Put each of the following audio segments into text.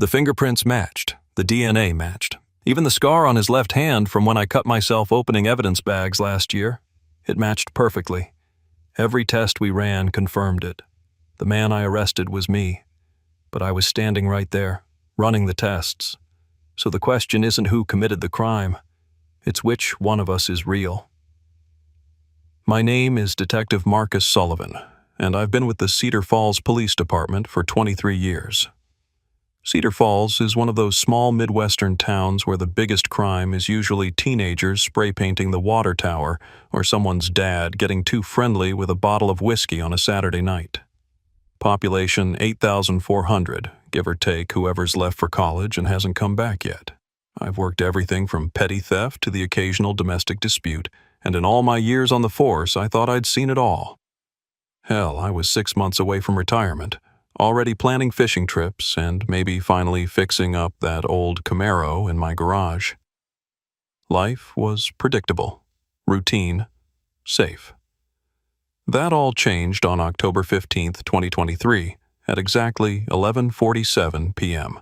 The fingerprints matched. The DNA matched. Even the scar on his left hand from when I cut myself opening evidence bags last year. It matched perfectly. Every test we ran confirmed it. The man I arrested was me. But I was standing right there, running the tests. So the question isn't who committed the crime. It's which one of us is real. My name is Detective Marcus Sullivan, and I've been with the Cedar Falls Police Department for 23 years. Cedar Falls is one of those small Midwestern towns where the biggest crime is usually teenagers spray painting the water tower or someone's dad getting too friendly with a bottle of whiskey on a Saturday night. Population 8,400, give or take whoever's left for college and hasn't come back yet. I've worked everything from petty theft to the occasional domestic dispute, and in all my years on the force, I thought I'd seen it all. Hell, I was 6 months away from retirement, already planning fishing trips and maybe finally fixing up that old Camaro in my garage. Life was predictable, routine, safe. That all changed on October 15th, 2023, at exactly 11:47 p.m.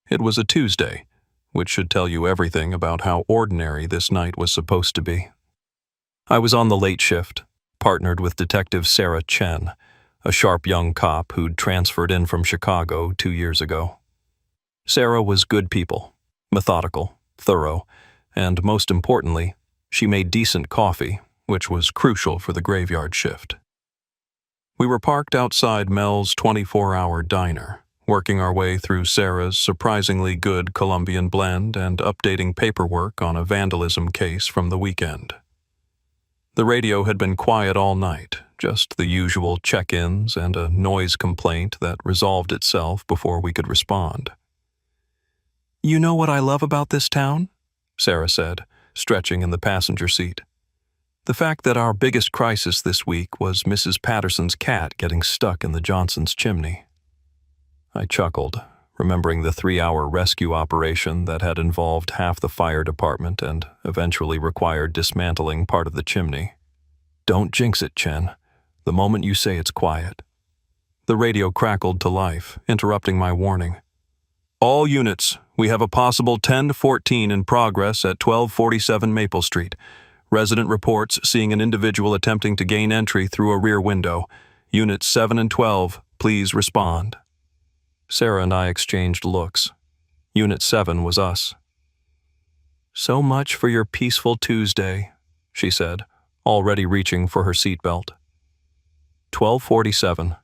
It was a Tuesday, which should tell you everything about how ordinary this night was supposed to be. I was on the late shift, partnered with Detective Sarah Chen, a sharp young cop who'd transferred in from Chicago 2 years ago. Sarah was good people, methodical, thorough, and most importantly, she made decent coffee, which was crucial for the graveyard shift. We were parked outside Mel's 24-hour diner, working our way through Sarah's surprisingly good Colombian blend and updating paperwork on a vandalism case from the weekend. The radio had been quiet all night, just the usual check-ins and a noise complaint that resolved itself before we could respond. "You know what I love about this town?" Sarah said, stretching in the passenger seat. "The fact that our biggest crisis this week was Mrs. Patterson's cat getting stuck in the Johnson's chimney." I chuckled, remembering the 3-hour rescue operation that had involved half the fire department and eventually required dismantling part of the chimney. "Don't jinx it, Chen. The moment you say it's quiet." The radio crackled to life, interrupting my warning. "All units, we have a possible 10-14 in progress at 1247 Maple Street. Resident reports seeing an individual attempting to gain entry through a rear window. Units 7 and 12, please respond." Sarah and I exchanged looks. Unit 7 was us. "So much for your peaceful Tuesday," she said, already reaching for her seatbelt. 1247.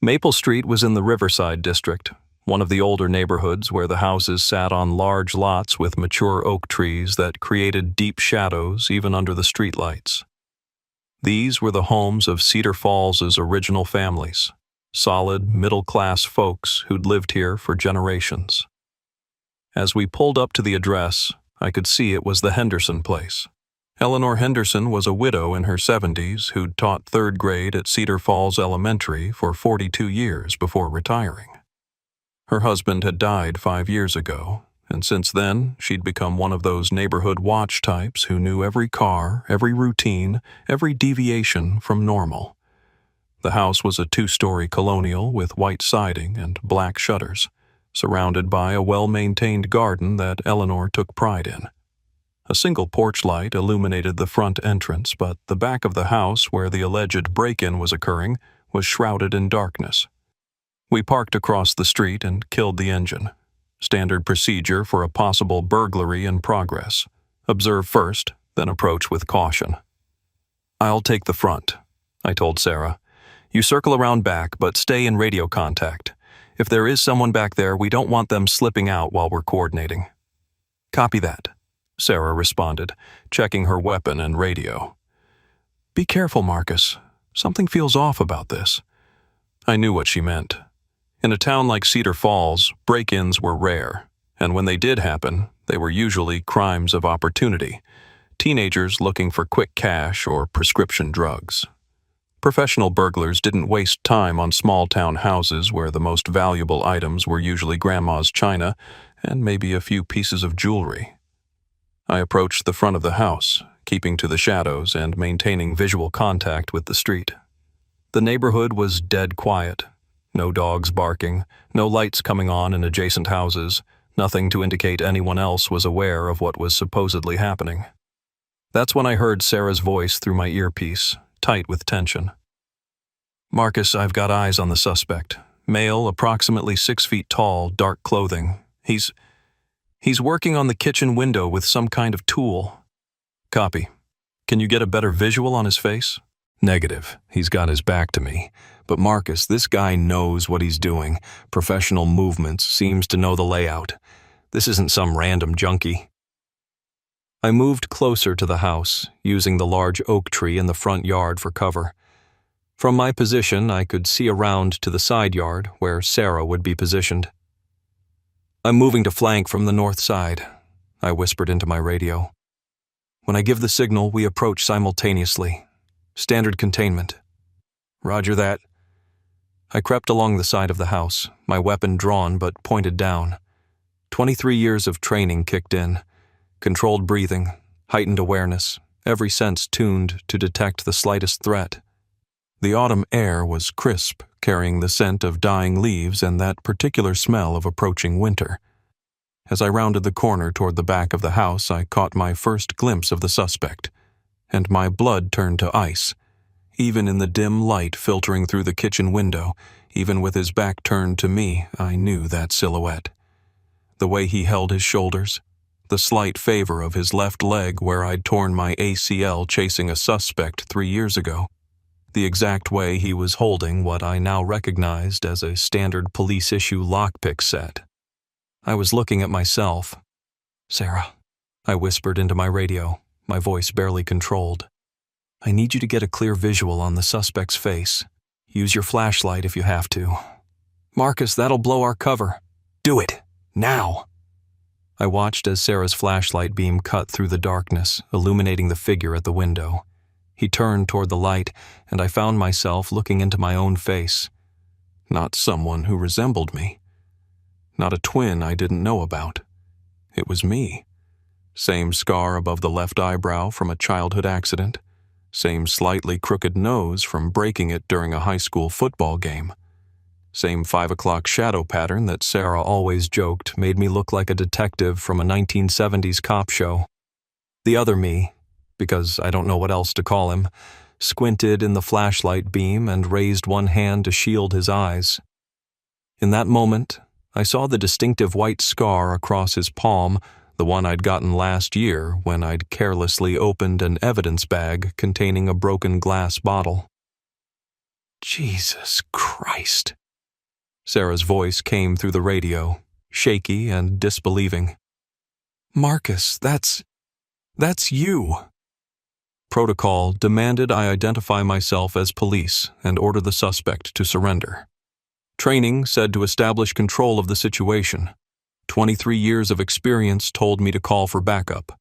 Maple Street was in the Riverside district, one of the older neighborhoods where the houses sat on large lots with mature oak trees that created deep shadows even under the streetlights. These were the homes of Cedar Falls' original families, solid, middle-class folks who'd lived here for generations. As we pulled up to the address, I could see it was the Henderson place. Eleanor Henderson was a widow in her 70s who'd taught 3rd grade at Cedar Falls Elementary for 42 years before retiring. Her husband had died 5 years ago, and since then she'd become one of those neighborhood watch types who knew every car, every routine, every deviation from normal. The house was a 2-story colonial with white siding and black shutters, surrounded by a well-maintained garden that Eleanor took pride in. A single porch light illuminated the front entrance, but the back of the house where the alleged break-in was occurring was shrouded in darkness. We parked across the street and killed the engine. Standard procedure for a possible burglary in progress. Observe first, then approach with caution. "I'll take the front," I told Sarah. "You circle around back, but stay in radio contact. If there is someone back there, we don't want them slipping out while we're coordinating." "Copy that," Sarah responded, checking her weapon and radio. "Be careful, Marcus. Something feels off about this." I knew what she meant. In a town like Cedar Falls, break-ins were rare, and when they did happen, they were usually crimes of opportunity. Teenagers looking for quick cash or prescription drugs. Professional burglars didn't waste time on small-town houses where the most valuable items were usually grandma's china and maybe a few pieces of jewelry. I approached the front of the house, keeping to the shadows and maintaining visual contact with the street. The neighborhood was dead quiet. No dogs barking, no lights coming on in adjacent houses, nothing to indicate anyone else was aware of what was supposedly happening. That's when I heard Sarah's voice through my earpiece, tight with tension. "Marcus, I've got eyes on the suspect. Male, approximately 6 feet tall, dark clothing. He's working on the kitchen window with some kind of tool." "Copy. Can you get a better visual on his face?" "Negative. He's got his back to me. But Marcus, this guy knows what he's doing. Professional movements, seems to know the layout. This isn't some random junkie." I moved closer to the house, using the large oak tree in the front yard for cover. From my position, I could see around to the side yard, where Sarah would be positioned. "I'm moving to flank from the north side," I whispered into my radio. "When I give the signal, we approach simultaneously. Standard containment." "Roger that." I crept along the side of the house, my weapon drawn but pointed down. 23 years of training kicked in. Controlled breathing, heightened awareness, every sense tuned to detect the slightest threat. The autumn air was crisp, carrying the scent of dying leaves and that particular smell of approaching winter. As I rounded the corner toward the back of the house, I caught my first glimpse of the suspect, and my blood turned to ice. Even in the dim light filtering through the kitchen window, even with his back turned to me, I knew that silhouette. The way he held his shoulders, the slight favor of his left leg where I'd torn my ACL chasing a suspect 3 years ago, the exact way he was holding what I now recognized as a standard police-issue lockpick set. I was looking at myself. "Sarah," I whispered into my radio, my voice barely controlled. "I need you to get a clear visual on the suspect's face. Use your flashlight if you have to." "Marcus, that'll blow our cover." "Do it, now." I watched as Sarah's flashlight beam cut through the darkness, illuminating the figure at the window. He turned toward the light, and I found myself looking into my own face. Not someone who resembled me. Not a twin I didn't know about. It was me. Same scar above the left eyebrow from a childhood accident. Same slightly crooked nose from breaking it during a high school football game. Same 5 o'clock shadow pattern that Sarah always joked made me look like a detective from a 1970s cop show. The other me, because I don't know what else to call him, squinted in the flashlight beam and raised one hand to shield his eyes. In that moment, I saw the distinctive white scar across his palm, the one I'd gotten last year when I'd carelessly opened an evidence bag containing a broken glass bottle. "Jesus Christ!" Sarah's voice came through the radio, shaky and disbelieving. "Marcus, that's you." Protocol demanded I identify myself as police and order the suspect to surrender. Training said to establish control of the situation. 23 years of experience told me to call for backup.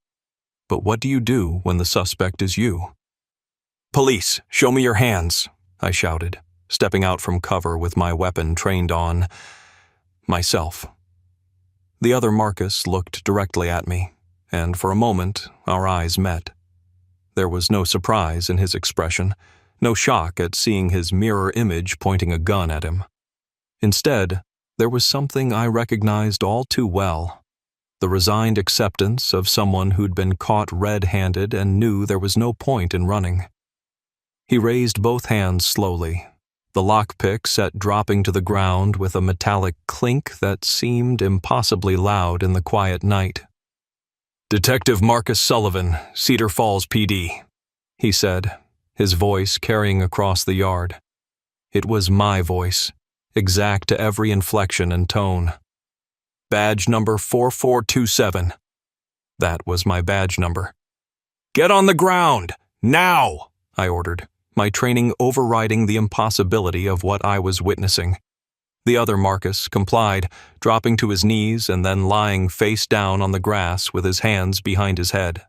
But what do you do when the suspect is you? "Police, show me your hands," I shouted, stepping out from cover with my weapon trained on myself. The other Marcus looked directly at me, and for a moment our eyes met. There was no surprise in his expression, no shock at seeing his mirror image pointing a gun at him. Instead, there was something I recognized all too well, the resigned acceptance of someone who'd been caught red-handed and knew there was no point in running. He raised both hands slowly, the lockpick set dropping to the ground with a metallic clink that seemed impossibly loud in the quiet night. "Detective Marcus Sullivan, Cedar Falls PD," he said, his voice carrying across the yard. It was my voice, exact to every inflection and tone. "Badge number 4427. That was my badge number. "Get on the ground, now!" I ordered, my training overriding the impossibility of what I was witnessing. The other Marcus complied, dropping to his knees and then lying face down on the grass with his hands behind his head.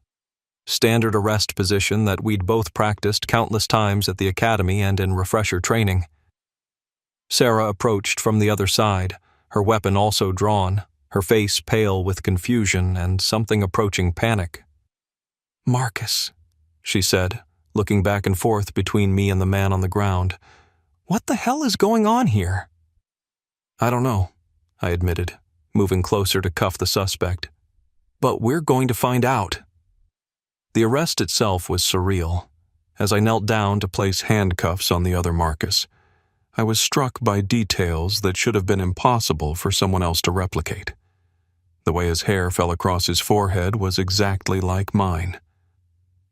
Standard arrest position that we'd both practiced countless times at the academy and in refresher training. Sarah approached from the other side, her weapon also drawn, her face pale with confusion and something approaching panic. "Marcus," she said, looking back and forth between me and the man on the ground. "What the hell is going on here? I don't know, I admitted, moving closer to cuff the suspect. But we're going to find out. The arrest itself was surreal. As I knelt down to place handcuffs on the other Marcus, I was struck by details that should have been impossible for someone else to replicate. The way his hair fell across his forehead was exactly like mine.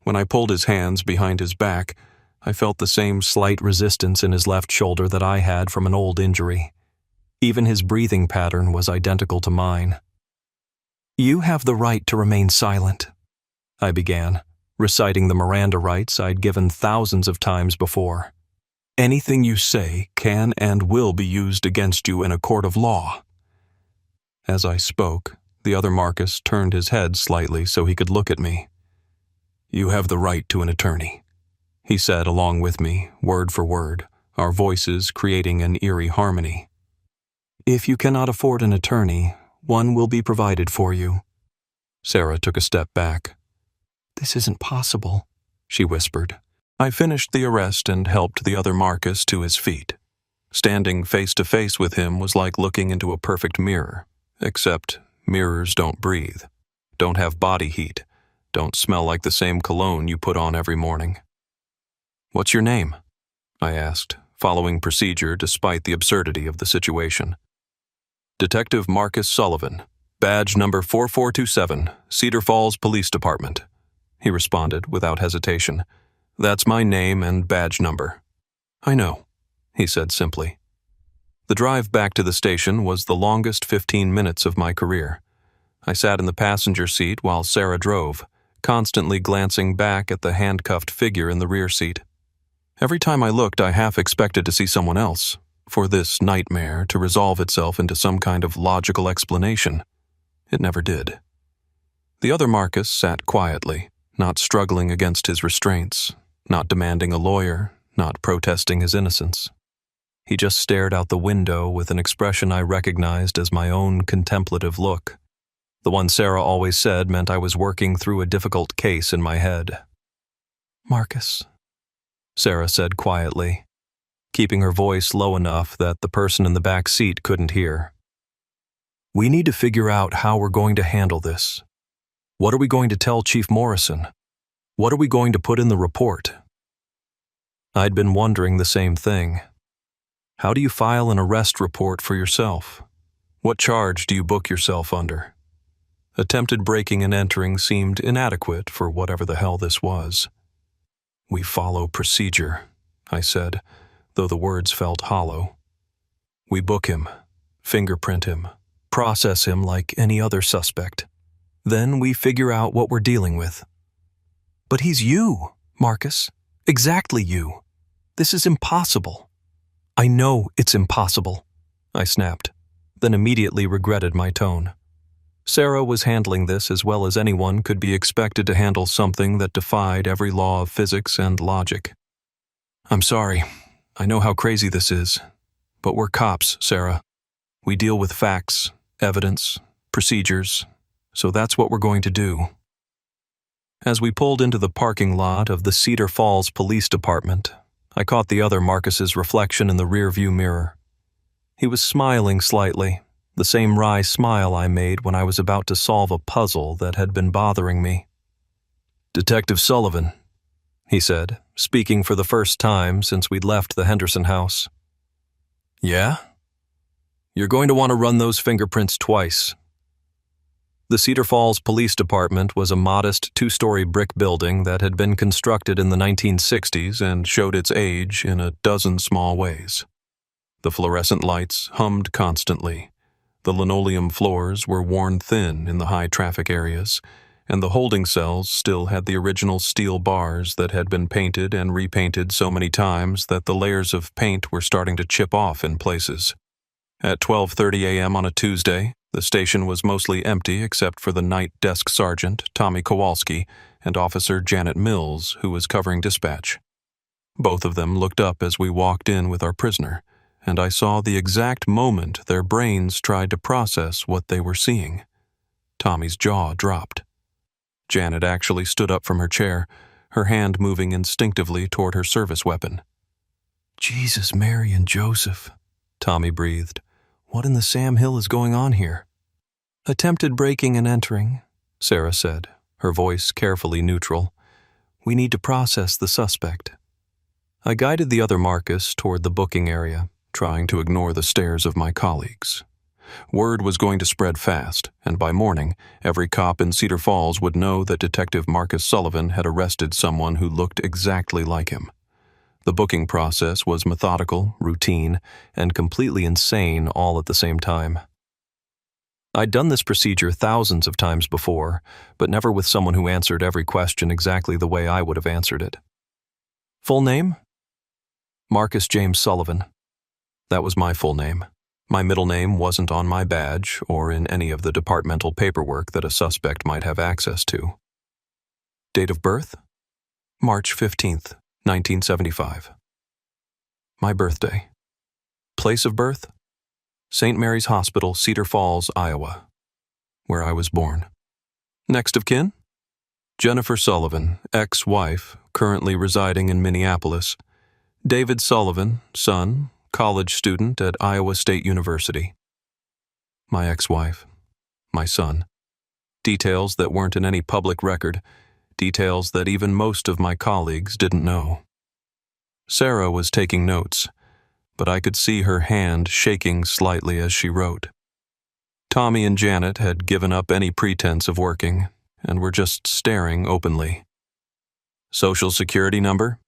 When I pulled his hands behind his back, I felt the same slight resistance in his left shoulder that I had from an old injury. Even his breathing pattern was identical to mine. "You have the right to remain silent," I began, reciting the Miranda rights I'd given thousands of times before. "Anything you say can and will be used against you in a court of law." As I spoke, the other Marcus turned his head slightly so he could look at me. "You have the right to an attorney," he said along with me, word for word, our voices creating an eerie harmony. "If you cannot afford an attorney, one will be provided for you." Sarah took a step back. "This isn't possible," she whispered. I finished the arrest and helped the other Marcus to his feet. Standing face to face with him was like looking into a perfect mirror, except mirrors don't breathe, don't have body heat, don't smell like the same cologne you put on every morning. "What's your name?" I asked, following procedure despite the absurdity of the situation. "Detective Marcus Sullivan, badge number 4427, Cedar Falls Police Department," he responded without hesitation. "That's my name and badge number." "I know," he said simply. The drive back to the station was the longest 15 minutes of my career. I sat in the passenger seat while Sarah drove, constantly glancing back at the handcuffed figure in the rear seat. Every time I looked, I half expected to see someone else, for this nightmare to resolve itself into some kind of logical explanation. It never did. The other Marcus sat quietly, not struggling against his restraints, not demanding a lawyer, not protesting his innocence. He just stared out the window with an expression I recognized as my own contemplative look. The one Sarah always said meant I was working through a difficult case in my head. "Marcus," Sarah said quietly, keeping her voice low enough that the person in the back seat couldn't hear. "We need to figure out how we're going to handle this. What are we going to tell Chief Morrison? What are we going to put in the report?" I'd been wondering the same thing. How do you file an arrest report for yourself? What charge do you book yourself under? Attempted breaking and entering seemed inadequate for whatever the hell this was. "We follow procedure," I said, though the words felt hollow. "We book him, fingerprint him, process him like any other suspect. Then we figure out what we're dealing with." "But he's you, Marcus. Exactly you. This is impossible." "I know it's impossible," I snapped, then immediately regretted my tone. Sarah was handling this as well as anyone could be expected to handle something that defied every law of physics and logic. "I'm sorry. I know how crazy this is. But we're cops, Sarah. We deal with facts, evidence, procedures, so that's what we're going to do." As we pulled into the parking lot of the Cedar Falls Police Department, I caught the other Marcus's reflection in the rearview mirror. He was smiling slightly, the same wry smile I made when I was about to solve a puzzle that had been bothering me. "Detective Sullivan," he said, speaking for the first time since we'd left the Henderson house. "Yeah? You're going to want to run those fingerprints twice." The Cedar Falls Police Department was a modest 2-story brick building that had been constructed in the 1960s and showed its age in a dozen small ways. The fluorescent lights hummed constantly. The linoleum floors were worn thin in the high-traffic areas, and the holding cells still had the original steel bars that had been painted and repainted so many times that the layers of paint were starting to chip off in places. At 12:30 a.m. on a Tuesday, the station was mostly empty except for the night desk sergeant, Tommy Kowalski, and Officer Janet Mills, who was covering dispatch. Both of them looked up as we walked in with our prisoner, and I saw the exact moment their brains tried to process what they were seeing. Tommy's jaw dropped. Janet actually stood up from her chair, her hand moving instinctively toward her service weapon. "Jesus, Mary, and Joseph," Tommy breathed. What in the Sam Hill is going on here? Attempted breaking and entering, Sarah said, her voice carefully neutral. We need to process the suspect. I guided the other Marcus toward the booking area, trying to ignore the stares of my colleagues. Word was going to spread fast, and by morning, every cop in Cedar Falls would know that Detective Marcus Sullivan had arrested someone who looked exactly like him. The booking process was methodical, routine, and completely insane all at the same time. I'd done this procedure thousands of times before, but never with someone who answered every question exactly the way I would have answered it. Full name? Marcus James Sullivan. That was my full name. My middle name wasn't on my badge or in any of the departmental paperwork that a suspect might have access to. Date of birth? March 15th, 1975. My birthday. Place of birth? St. Mary's Hospital, Cedar Falls, Iowa, where I was born. Next of kin? Jennifer Sullivan, ex-wife, currently residing in Minneapolis. David Sullivan, son, college student at Iowa State University. My ex-wife, my son. Details that weren't in any public record, details that even most of my colleagues didn't know. Sarah was taking notes, but I could see her hand shaking slightly as she wrote. Tommy and Janet had given up any pretense of working and were just staring openly. Social Security number?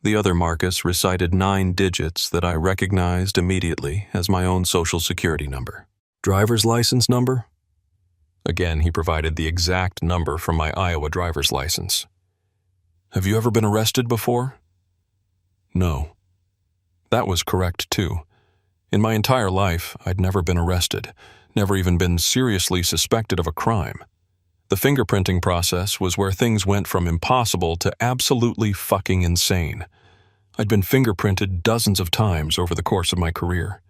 The other Marcus recited 9 digits that I recognized immediately as my own Social Security number. Driver's license number? Again, he provided the exact number from my Iowa driver's license. Have you ever been arrested before? No. That was correct, too. In my entire life, I'd never been arrested, never even been seriously suspected of a crime. The fingerprinting process was where things went from impossible to absolutely fucking insane. I'd been fingerprinted dozens of times over the course of my career.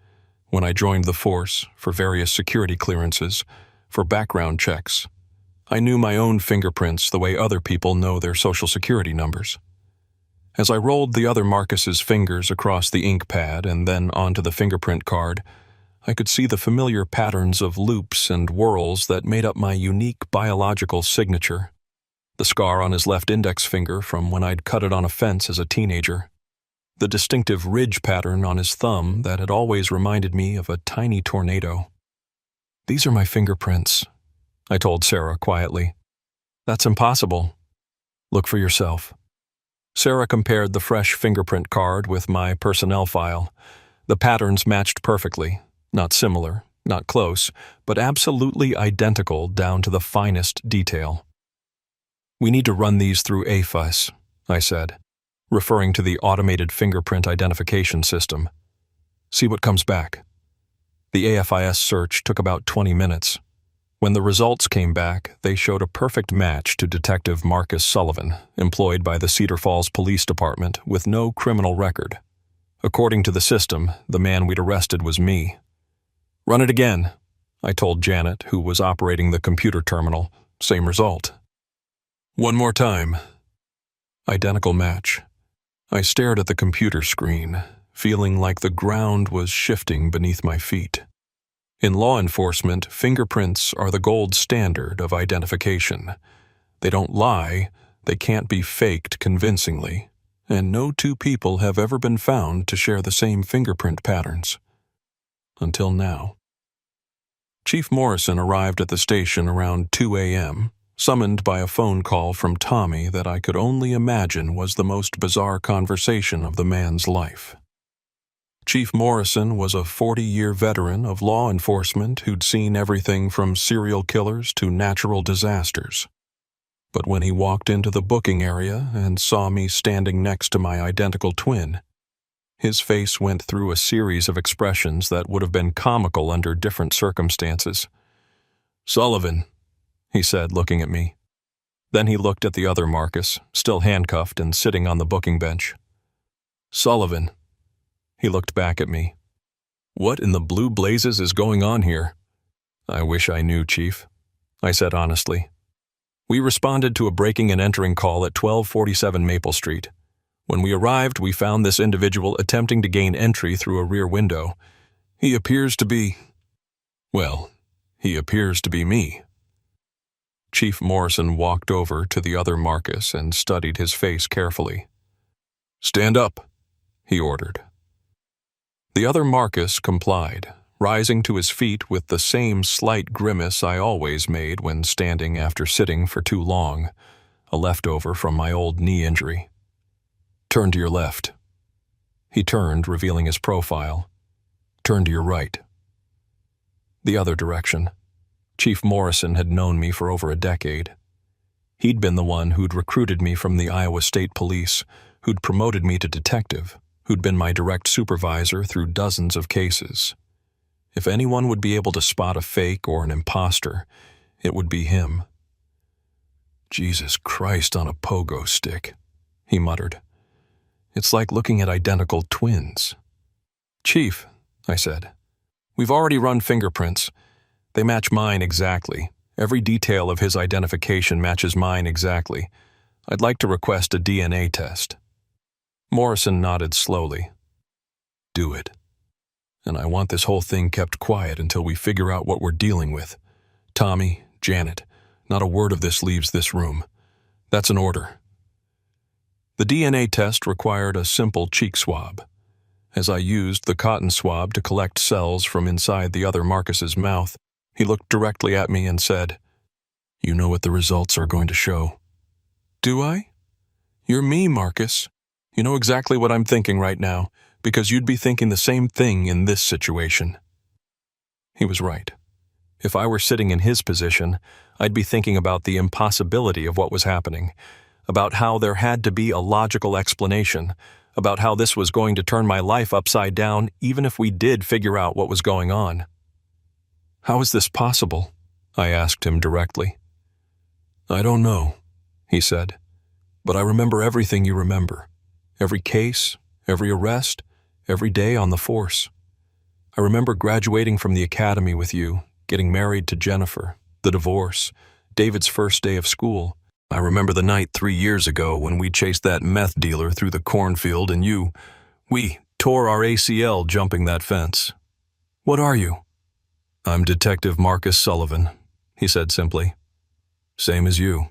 When I joined the force, for various security clearances, for background checks, I knew my own fingerprints the way other people know their Social Security numbers. As I rolled the other Marcus's fingers across the ink pad and then onto the fingerprint card, I could see the familiar patterns of loops and whorls that made up my unique biological signature. The scar on his left index finger from when I'd cut it on a fence as a teenager. The distinctive ridge pattern on his thumb that had always reminded me of a tiny tornado. These are my fingerprints, I told Sarah quietly. That's impossible. Look for yourself. Sarah compared the fresh fingerprint card with my personnel file. The patterns matched perfectly. Not similar, not close, but absolutely identical down to the finest detail. We need to run these through AFIS, I said, referring to the automated fingerprint identification system. See what comes back. The AFIS search took about 20 minutes. When the results came back, they showed a perfect match to Detective Marcus Sullivan, employed by the Cedar Falls Police Department with no criminal record. According to the system, the man we'd arrested was me. Run it again, I told Janet, who was operating the computer terminal. Same result. One more time. Identical match. I stared at the computer screen, feeling like the ground was shifting beneath my feet. In law enforcement, fingerprints are the gold standard of identification. They don't lie, they can't be faked convincingly, and no two people have ever been found to share the same fingerprint patterns. Until now. Chief Morrison arrived at the station around 2 a.m., summoned by a phone call from Tommy that I could only imagine was the most bizarre conversation of the man's life. Chief Morrison was a 40-year veteran of law enforcement who'd seen everything from serial killers to natural disasters. But when he walked into the booking area and saw me standing next to my identical twin, his face went through a series of expressions that would have been comical under different circumstances. "Sullivan," he said, looking at me. Then he looked at the other Marcus, still handcuffed and sitting on the booking bench. "Sullivan." He looked back at me. "What in the blue blazes is going on here?" "I wish I knew, Chief," I said honestly. "We responded to a breaking and entering call at 1247 Maple Street. When we arrived, we found this individual attempting to gain entry through a rear window. He appears to be... well, he appears to be me. Chief Morrison walked over to the other Marcus and studied his face carefully. "Stand up," he ordered. The other Marcus complied, rising to his feet with the same slight grimace I always made when standing after sitting for too long, a leftover from my old knee injury. "Turn to your left." He turned, revealing his profile. "Turn to your right." The other direction. Chief Morrison had known me for over a decade. He'd been the one who'd recruited me from the Iowa State Police, who'd promoted me to detective, who'd been my direct supervisor through dozens of cases. If anyone would be able to spot a fake or an imposter, it would be him. "Jesus Christ on a pogo stick," he muttered. "It's like looking at identical twins." "Chief," I said, "we've already run fingerprints. They match mine exactly. Every detail of his identification matches mine exactly. I'd like to request a DNA test." Morrison nodded slowly. "Do it. And I want this whole thing kept quiet until we figure out what we're dealing with. Tommy, Janet, not a word of this leaves this room. That's an order." The DNA test required a simple cheek swab. As I used the cotton swab to collect cells from inside the other Marcus's mouth, he looked directly at me and said, "You know what the results are going to show." "Do I? You're me, Marcus. You know exactly what I'm thinking right now, because you'd be thinking the same thing in this situation." He was right. If I were sitting in his position, I'd be thinking about the impossibility of what was happening, about how there had to be a logical explanation, about how this was going to turn my life upside down even if we did figure out what was going on. "How is this possible?" I asked him directly. "I don't know," he said, "but I remember everything you remember. Every case, every arrest, every day on the force. I remember graduating from the academy with you, getting married to Jennifer, the divorce, David's first day of school. I remember the night 3 years ago when we chased that meth dealer through the cornfield and we tore our ACL jumping that fence." "What are you?" "I'm Detective Marcus Sullivan," he said simply. "Same as you."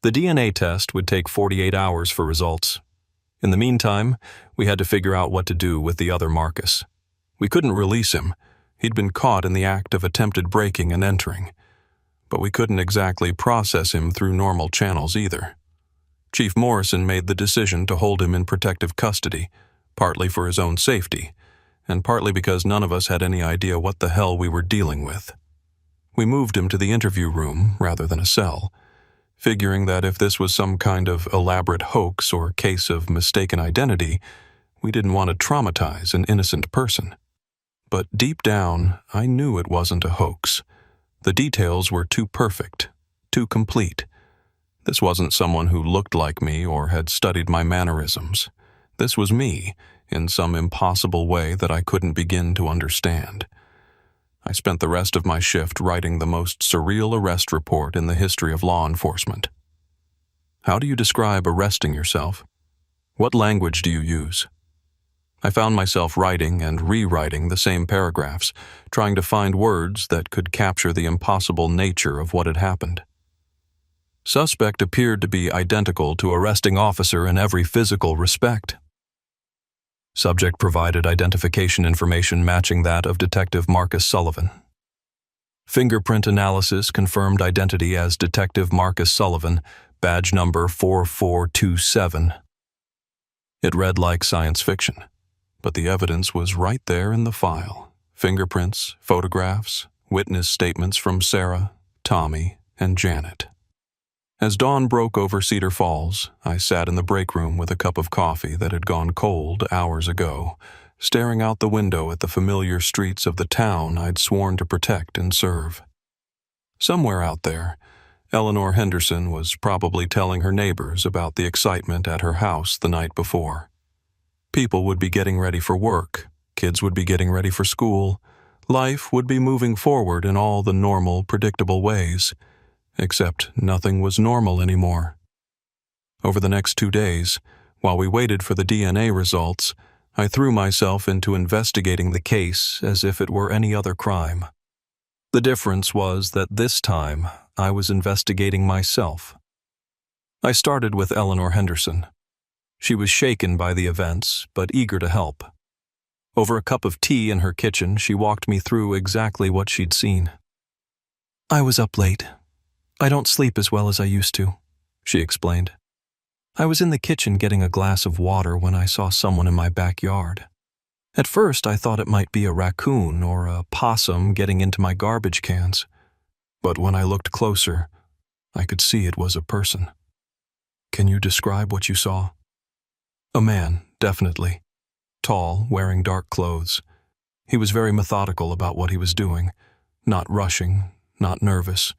The DNA test would take 48 hours for results. In the meantime, we had to figure out what to do with the other Marcus. We couldn't release him. He'd been caught in the act of attempted breaking and entering. But we couldn't exactly process him through normal channels either. Chief Morrison made the decision to hold him in protective custody, partly for his own safety, and partly because none of us had any idea what the hell we were dealing with. We moved him to the interview room rather than a cell, figuring that if this was some kind of elaborate hoax or case of mistaken identity, we didn't want to traumatize an innocent person. But deep down, I knew it wasn't a hoax. The details were too perfect, too complete. This wasn't someone who looked like me or had studied my mannerisms. This was me, in some impossible way that I couldn't begin to understand. I spent the rest of my shift writing the most surreal arrest report in the history of law enforcement. How do you describe arresting yourself? What language do you use? I found myself writing and rewriting the same paragraphs, trying to find words that could capture the impossible nature of what had happened. Suspect appeared to be identical to arresting officer in every physical respect. Subject provided identification information matching that of Detective Marcus Sullivan. Fingerprint analysis confirmed identity as Detective Marcus Sullivan, badge number 4427. It read like science fiction, but the evidence was right there in the file. Fingerprints, photographs, witness statements from Sarah, Tommy, and Janet. As dawn broke over Cedar Falls, I sat in the break room with a cup of coffee that had gone cold hours ago, staring out the window at the familiar streets of the town I'd sworn to protect and serve. Somewhere out there, Eleanor Henderson was probably telling her neighbors about the excitement at her house the night before. People would be getting ready for work, kids would be getting ready for school, life would be moving forward in all the normal, predictable ways. Except nothing was normal anymore. Over the next 2 days, while we waited for the DNA results, I threw myself into investigating the case as if it were any other crime. The difference was that this time I was investigating myself. I started with Eleanor Henderson. She was shaken by the events, but eager to help. Over a cup of tea in her kitchen, she walked me through exactly what she'd seen. "I was up late. I don't sleep as well as I used to," she explained. "I was in the kitchen getting a glass of water when I saw someone in my backyard. At first, I thought it might be a raccoon or a possum getting into my garbage cans. But when I looked closer, I could see it was a person." "Can you describe what you saw?" "A man, definitely. Tall, wearing dark clothes. He was very methodical about what he was doing, not rushing, not nervous.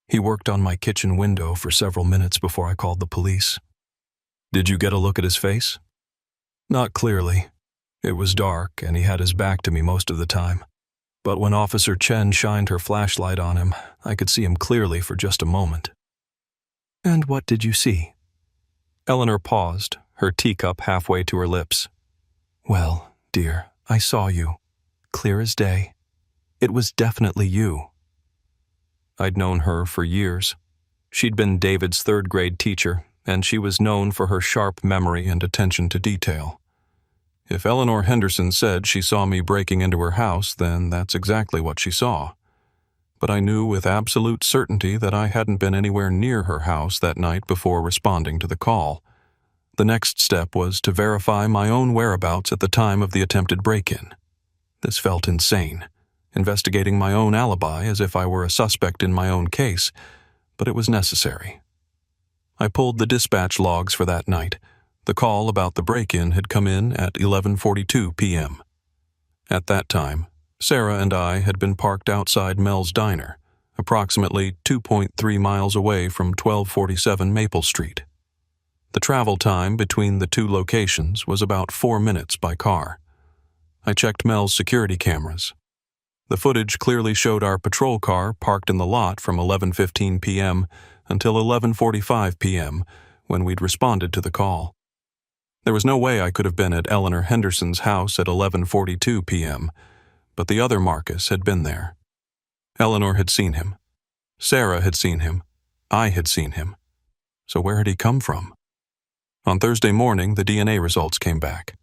He worked on my kitchen window for several minutes before I called the police." "Did you get a look at his face?" "Not clearly. It was dark, and he had his back to me most of the time. But when Officer Chen shined her flashlight on him, I could see him clearly for just a moment." "And what did you see?" Eleanor paused, her teacup halfway to her lips. "Well, dear, I saw you. Clear as day. It was definitely you." I'd known her for years. She'd been David's third-grade teacher, and she was known for her sharp memory and attention to detail. If Eleanor Henderson said she saw me breaking into her house, then that's exactly what she saw. But I knew with absolute certainty that I hadn't been anywhere near her house that night before responding to the call. The next step was to verify my own whereabouts at the time of the attempted break-in. This felt insane, investigating my own alibi as if I were a suspect in my own case, but it was necessary. I pulled the dispatch logs for that night. The call about the break-in had come in at 11:42 p.m. At that time, Sarah and I had been parked outside Mel's Diner, approximately 2.3 miles away from 1247 Maple Street. The travel time between the two locations was about 4 minutes by car. I checked Mel's security cameras. The footage clearly showed our patrol car parked in the lot from 11:15 p.m. until 11:45 p.m. when we'd responded to the call. There was no way I could have been at Eleanor Henderson's house at 11:42 p.m., but the other Marcus had been there. Eleanor had seen him. Sarah had seen him. I had seen him. So where had he come from? On Thursday morning, the DNA results came back.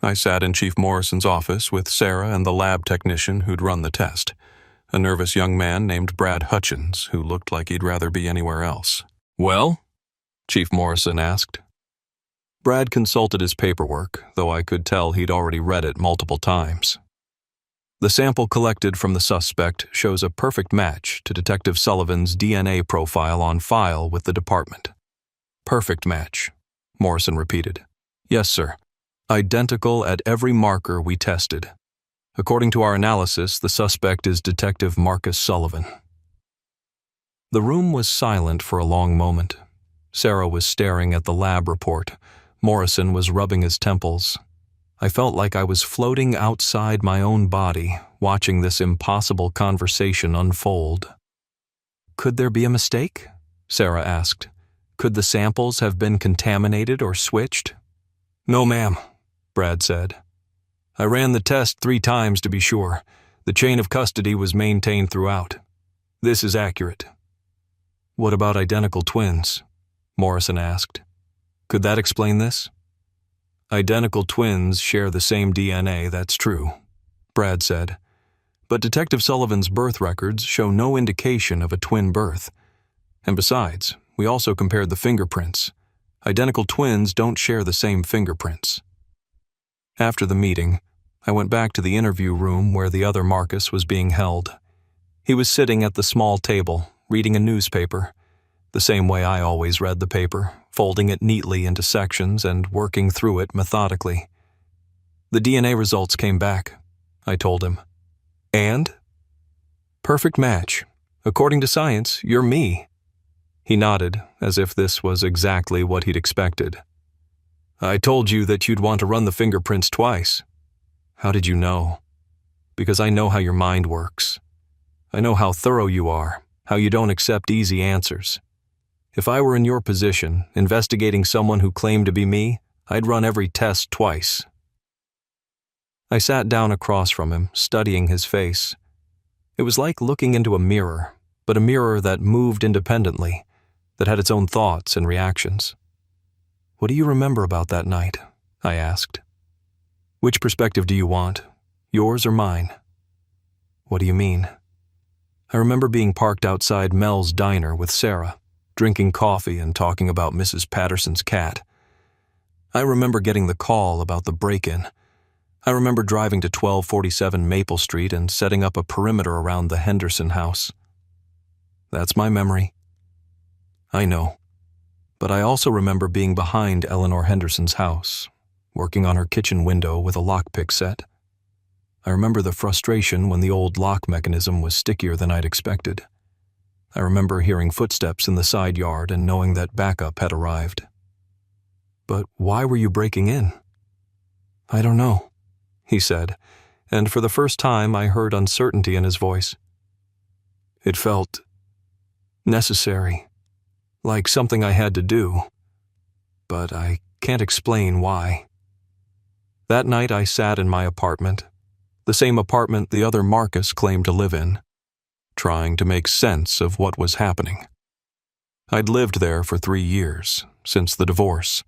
I sat in Chief Morrison's office with Sarah and the lab technician who'd run the test, a nervous young man named Brad Hutchins who looked like he'd rather be anywhere else. "Well?" Chief Morrison asked. Brad consulted his paperwork, though I could tell he'd already read it multiple times. "The sample collected from the suspect shows a perfect match to Detective Sullivan's DNA profile on file with the department." "Perfect match," Morrison repeated. "Yes, sir. Identical at every marker we tested. According to our analysis, the suspect is Detective Marcus Sullivan." The room was silent for a long moment. Sarah was staring at the lab report. Morrison was rubbing his temples. I felt like I was floating outside my own body, watching this impossible conversation unfold. "Could there be a mistake?" Sarah asked. "Could the samples have been contaminated or switched?" "No, ma'am," Brad said. "I ran the test 3 times to be sure. The chain of custody was maintained throughout. This is accurate." "What about identical twins?" Morrison asked. "Could that explain this?" "Identical twins share the same DNA, that's true," Brad said. "But Detective Sullivan's birth records show no indication of a twin birth. And besides, we also compared the fingerprints. Identical twins don't share the same fingerprints." After the meeting, I went back to the interview room where the other Marcus was being held. He was sitting at the small table, reading a newspaper, the same way I always read the paper, folding it neatly into sections and working through it methodically. "The DNA results came back," I told him. "And?" "Perfect match. According to science, you're me." He nodded, as if this was exactly what he'd expected. "I told you that you'd want to run the fingerprints twice." "How did you know?" "Because I know how your mind works. I know how thorough you are, how you don't accept easy answers. If I were in your position, investigating someone who claimed to be me, I'd run every test twice." I sat down across from him, studying his face. It was like looking into a mirror, but a mirror that moved independently, that had its own thoughts and reactions. "What do you remember about that night?" I asked. "Which perspective do you want? Yours or mine?" "What do you mean?" "I remember being parked outside Mel's diner with Sarah, drinking coffee and talking about Mrs. Patterson's cat. I remember getting the call about the break-in. I remember driving to 1247 Maple Street and setting up a perimeter around the Henderson house." "That's my memory." "I know. But I also remember being behind Eleanor Henderson's house, working on her kitchen window with a lockpick set. I remember the frustration when the old lock mechanism was stickier than I'd expected. I remember hearing footsteps in the side yard and knowing that backup had arrived." "But why were you breaking in?" "I don't know," he said, and for the first time I heard uncertainty in his voice. "It felt necessary, like something I had to do, but I can't explain why." That night I sat in my apartment, the same apartment the other Marcus claimed to live in, trying to make sense of what was happening. I'd lived there for 3 years, since the divorce,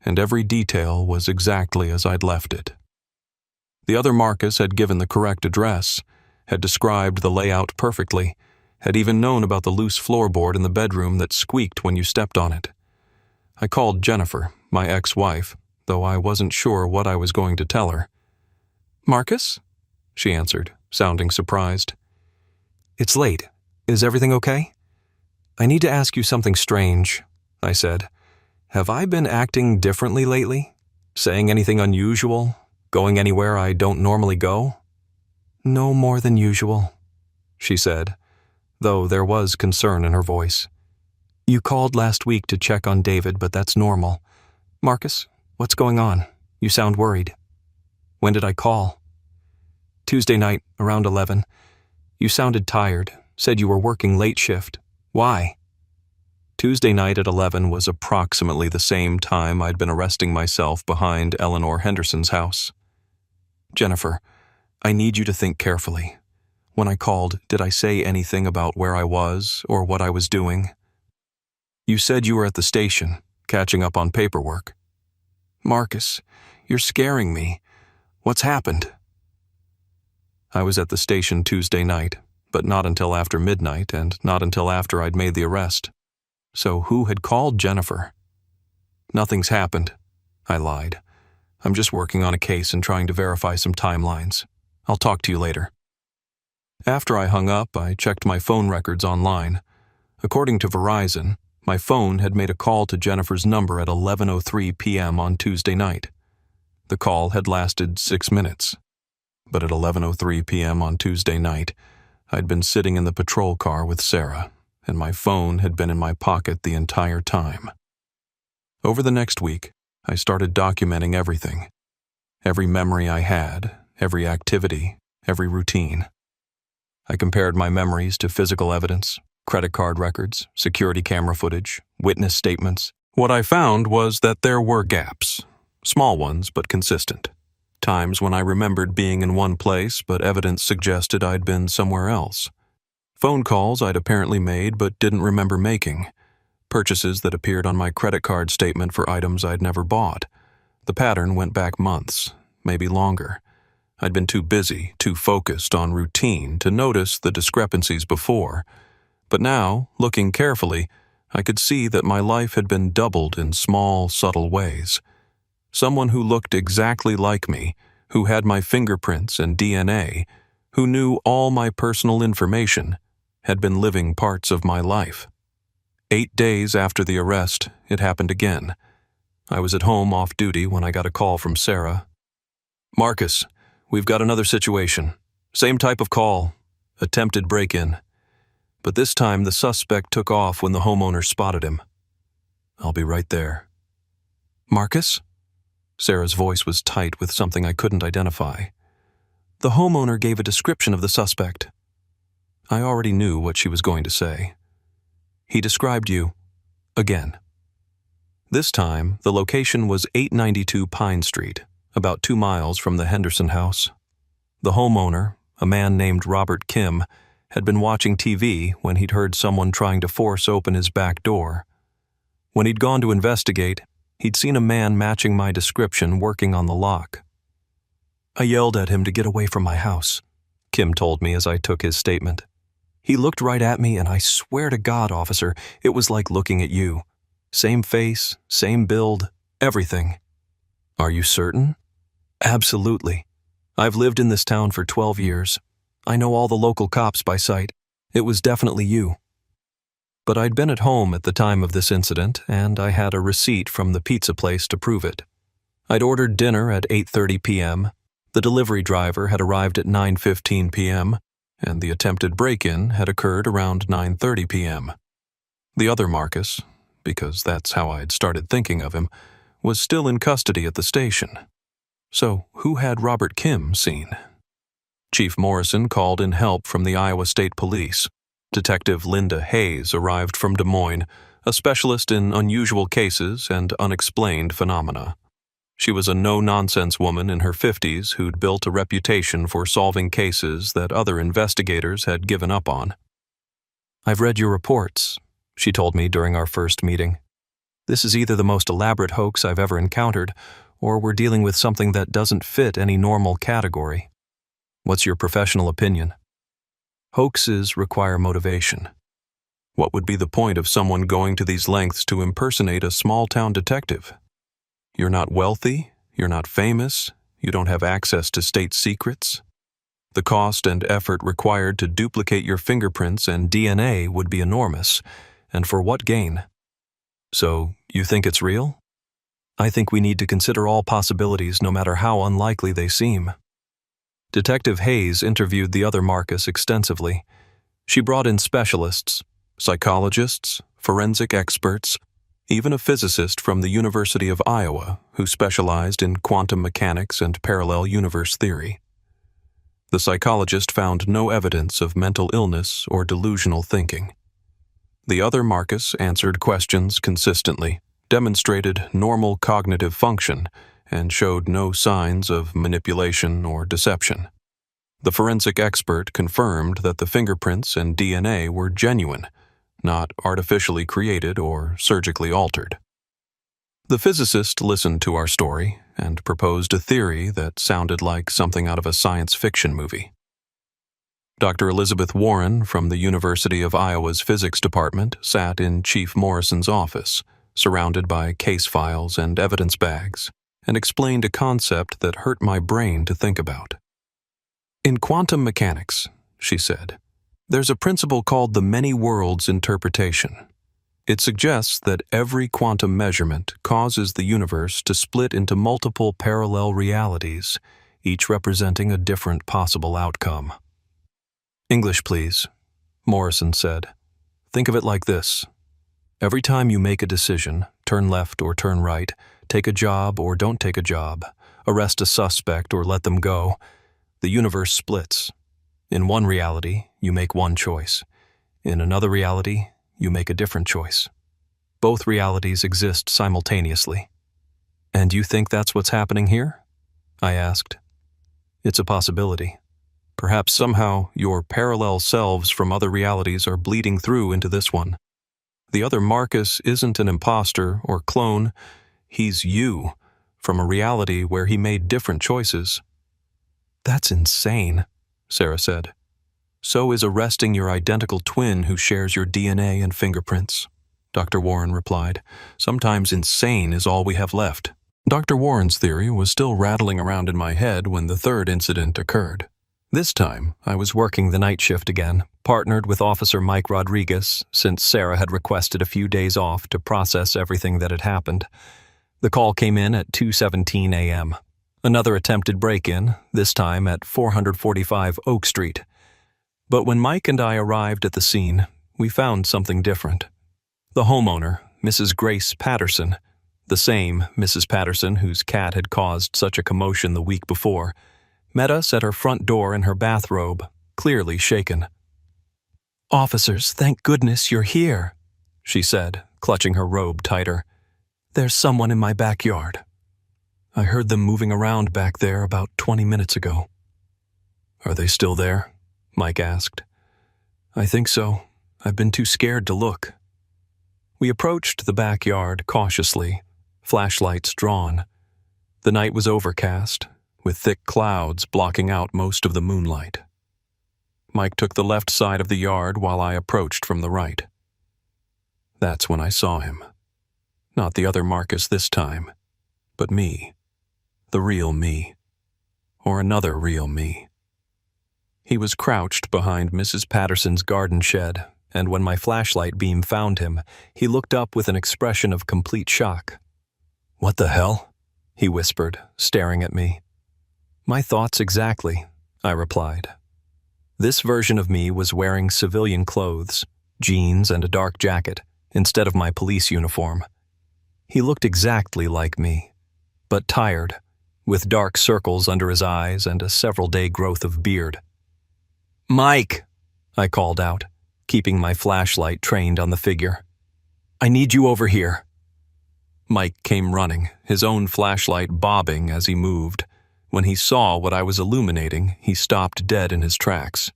and every detail was exactly as I'd left it. The other Marcus had given the correct address, had described the layout perfectly, had even known about the loose floorboard in the bedroom that squeaked when you stepped on it. I called Jennifer, my ex-wife, though I wasn't sure what I was going to tell her. "Marcus?" she answered, sounding surprised. "It's late. Is everything okay?" "I need to ask you something strange," I said. "Have I been acting differently lately? Saying anything unusual? Going anywhere I don't normally go?" "No more than usual," she said, though there was concern in her voice. "You called last week to check on David, but that's normal. Marcus, what's going on? You sound worried." "When did I call?" "Tuesday night, around 11. You sounded tired, said you were working late shift. Why?" Tuesday night at 11 was approximately the same time I'd been arresting myself behind Eleanor Henderson's house. "Jennifer, I need you to think carefully. When I called, did I say anything about where I was or what I was doing?" "You said you were at the station, catching up on paperwork." "Marcus, you're scaring me. What's happened?" "I was at the station Tuesday night, but not until after midnight and not until after I'd made the arrest. So who had called Jennifer?" "Nothing's happened," I lied. "I'm just working on a case and trying to verify some timelines. I'll talk to you later." After I hung up, I checked my phone records online. According to Verizon, my phone had made a call to Jennifer's number at 11:03 p.m. on Tuesday night. The call had lasted 6 minutes. But at 11:03 p.m. on Tuesday night, I'd been sitting in the patrol car with Sarah, and my phone had been in my pocket the entire time. Over the next week, I started documenting everything. Every memory I had, every activity, every routine. I compared my memories to physical evidence, credit card records, security camera footage, witness statements. What I found was that there were gaps, small ones but consistent. Times when I remembered being in one place but evidence suggested I'd been somewhere else. Phone calls I'd apparently made but didn't remember making. Purchases that appeared on my credit card statement for items I'd never bought. The pattern went back months, maybe longer. I'd been too busy, too focused on routine to notice the discrepancies before. But now, looking carefully, I could see that my life had been doubled in small, subtle ways. Someone who looked exactly like me, who had my fingerprints and DNA, who knew all my personal information, had been living parts of my life. 8 days after the arrest, it happened again. I was at home off duty when I got a call from Sarah. "Marcus, we've got another situation. Same type of call. Attempted break-in. But this time the suspect took off when the homeowner spotted him." "I'll be right there." "Marcus?" Sarah's voice was tight with something I couldn't identify. "The homeowner gave a description of the suspect." I already knew what she was going to say. "He described you again." This time, the location was 892 Pine Street, about 2 miles from the Henderson house. The homeowner, a man named Robert Kim, had been watching TV when he'd heard someone trying to force open his back door. When he'd gone to investigate, he'd seen a man matching my description working on the lock. "I yelled at him to get away from my house," Kim told me as I took his statement. "He looked right at me, and I swear to God, officer, it was like looking at you. Same face, same build, everything." "Are you certain?" "Absolutely. I've lived in this town for 12 years. I know all the local cops by sight. It was definitely you." But I'd been at home at the time of this incident, and I had a receipt from the pizza place to prove it. I'd ordered dinner at 8:30 p.m., the delivery driver had arrived at 9:15 p.m., and the attempted break-in had occurred around 9:30 p.m. The other Marcus, because that's how I'd started thinking of him, was still in custody at the station. So who had Robert Kim seen? Chief Morrison called in help from the Iowa State Police. Detective Linda Hayes arrived from Des Moines, a specialist in unusual cases and unexplained phenomena. She was a no-nonsense woman in her 50s who'd built a reputation for solving cases that other investigators had given up on. "I've read your reports," she told me during our first meeting. "This is either the most elaborate hoax I've ever encountered, or we're dealing with something that doesn't fit any normal category. What's your professional opinion?" "Hoaxes require motivation. What would be the point of someone going to these lengths to impersonate a small-town detective? You're not wealthy, you're not famous, you don't have access to state secrets. The cost and effort required to duplicate your fingerprints and DNA would be enormous, and for what gain? So, you think it's real?" "I think we need to consider all possibilities no matter how unlikely they seem." Detective Hayes interviewed the other Marcus extensively. She brought in specialists, psychologists, forensic experts, even a physicist from the University of Iowa who specialized in quantum mechanics and parallel universe theory. The psychologist found no evidence of mental illness or delusional thinking. The other Marcus answered questions consistently, demonstrated normal cognitive function, and showed no signs of manipulation or deception. The forensic expert confirmed that the fingerprints and DNA were genuine, not artificially created or surgically altered. The physicist listened to our story and proposed a theory that sounded like something out of a science fiction movie. Dr. Elizabeth Warren from the University of Iowa's physics department sat in Chief Morrison's office, surrounded by case files and evidence bags, and explained a concept that hurt my brain to think about. "In quantum mechanics," she said, "there's a principle called the many worlds interpretation. It suggests that every quantum measurement causes the universe to split into multiple parallel realities, each representing a different possible outcome." "English, please," Morrison said. "Think of it like this. Every time you make a decision, turn left or turn right, take a job or don't take a job, arrest a suspect or let them go, the universe splits. In one reality, you make one choice. In another reality, you make a different choice. Both realities exist simultaneously." "And you think that's what's happening here?" I asked. "It's a possibility. Perhaps somehow your parallel selves from other realities are bleeding through into this one. The other Marcus isn't an imposter or clone. He's you, from a reality where he made different choices." "That's insane," Sarah said. "So is arresting your identical twin who shares your DNA and fingerprints," Dr. Warren replied. "Sometimes insane is all we have left." Dr. Warren's theory was still rattling around in my head when the third incident occurred. This time, I was working the night shift again, partnered with Officer Mike Rodriguez, since Sarah had requested a few days off to process everything that had happened. The call came in at 2:17 a.m. Another attempted break-in, this time at 445 Oak Street. But when Mike and I arrived at the scene, we found something different. The homeowner, Mrs. Grace Patterson, the same Mrs. Patterson whose cat had caused such a commotion the week before, met us at her front door in her bathrobe, clearly shaken. "Officers, thank goodness you're here," she said, clutching her robe tighter. "There's someone in my backyard." I heard them moving around back there about 20 minutes ago. Are they still there? Mike asked. I think so. I've been too scared to look. We approached the backyard cautiously, flashlights drawn. The night was overcast, with thick clouds blocking out most of the moonlight. Mike took the left side of the yard while I approached from the right. That's when I saw him. Not the other Marcus this time, but me. The real me. Or another real me. He was crouched behind Mrs. Patterson's garden shed, and when my flashlight beam found him, he looked up with an expression of complete shock. What the hell? He whispered, staring at me. My thoughts exactly, I replied. This version of me was wearing civilian clothes, jeans and a dark jacket, instead of my police uniform. He looked exactly like me, but tired, with dark circles under his eyes and a several-day growth of beard. Mike, I called out, keeping my flashlight trained on the figure. I need you over here. Mike came running, his own flashlight bobbing as he moved. When he saw what I was illuminating, he stopped dead in his tracks.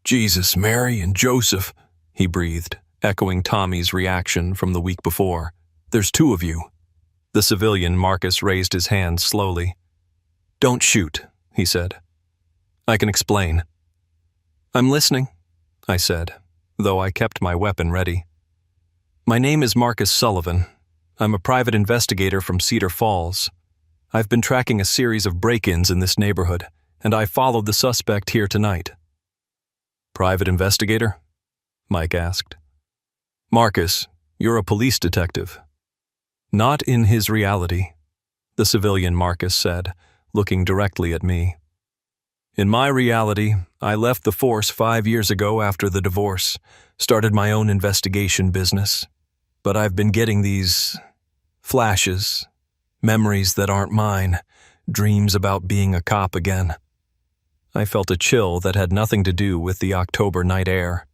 Jesus, Mary, and Joseph, he breathed, echoing Tommy's reaction from the week before. There's two of you. The civilian Marcus raised his hand slowly. Don't shoot, he said. I can explain. I'm listening, I said, though I kept my weapon ready. My name is Marcus Sullivan. I'm a private investigator from Cedar Falls. I've been tracking a series of break-ins in this neighborhood, and I followed the suspect here tonight. Private investigator? Mike asked. Marcus, you're a police detective. Not in his reality, the civilian Marcus said, looking directly at me. In my reality, I left the force 5 years ago after the divorce, started my own investigation business. But I've been getting these flashes, memories that aren't mine, dreams about being a cop again. I felt a chill that had nothing to do with the October night air.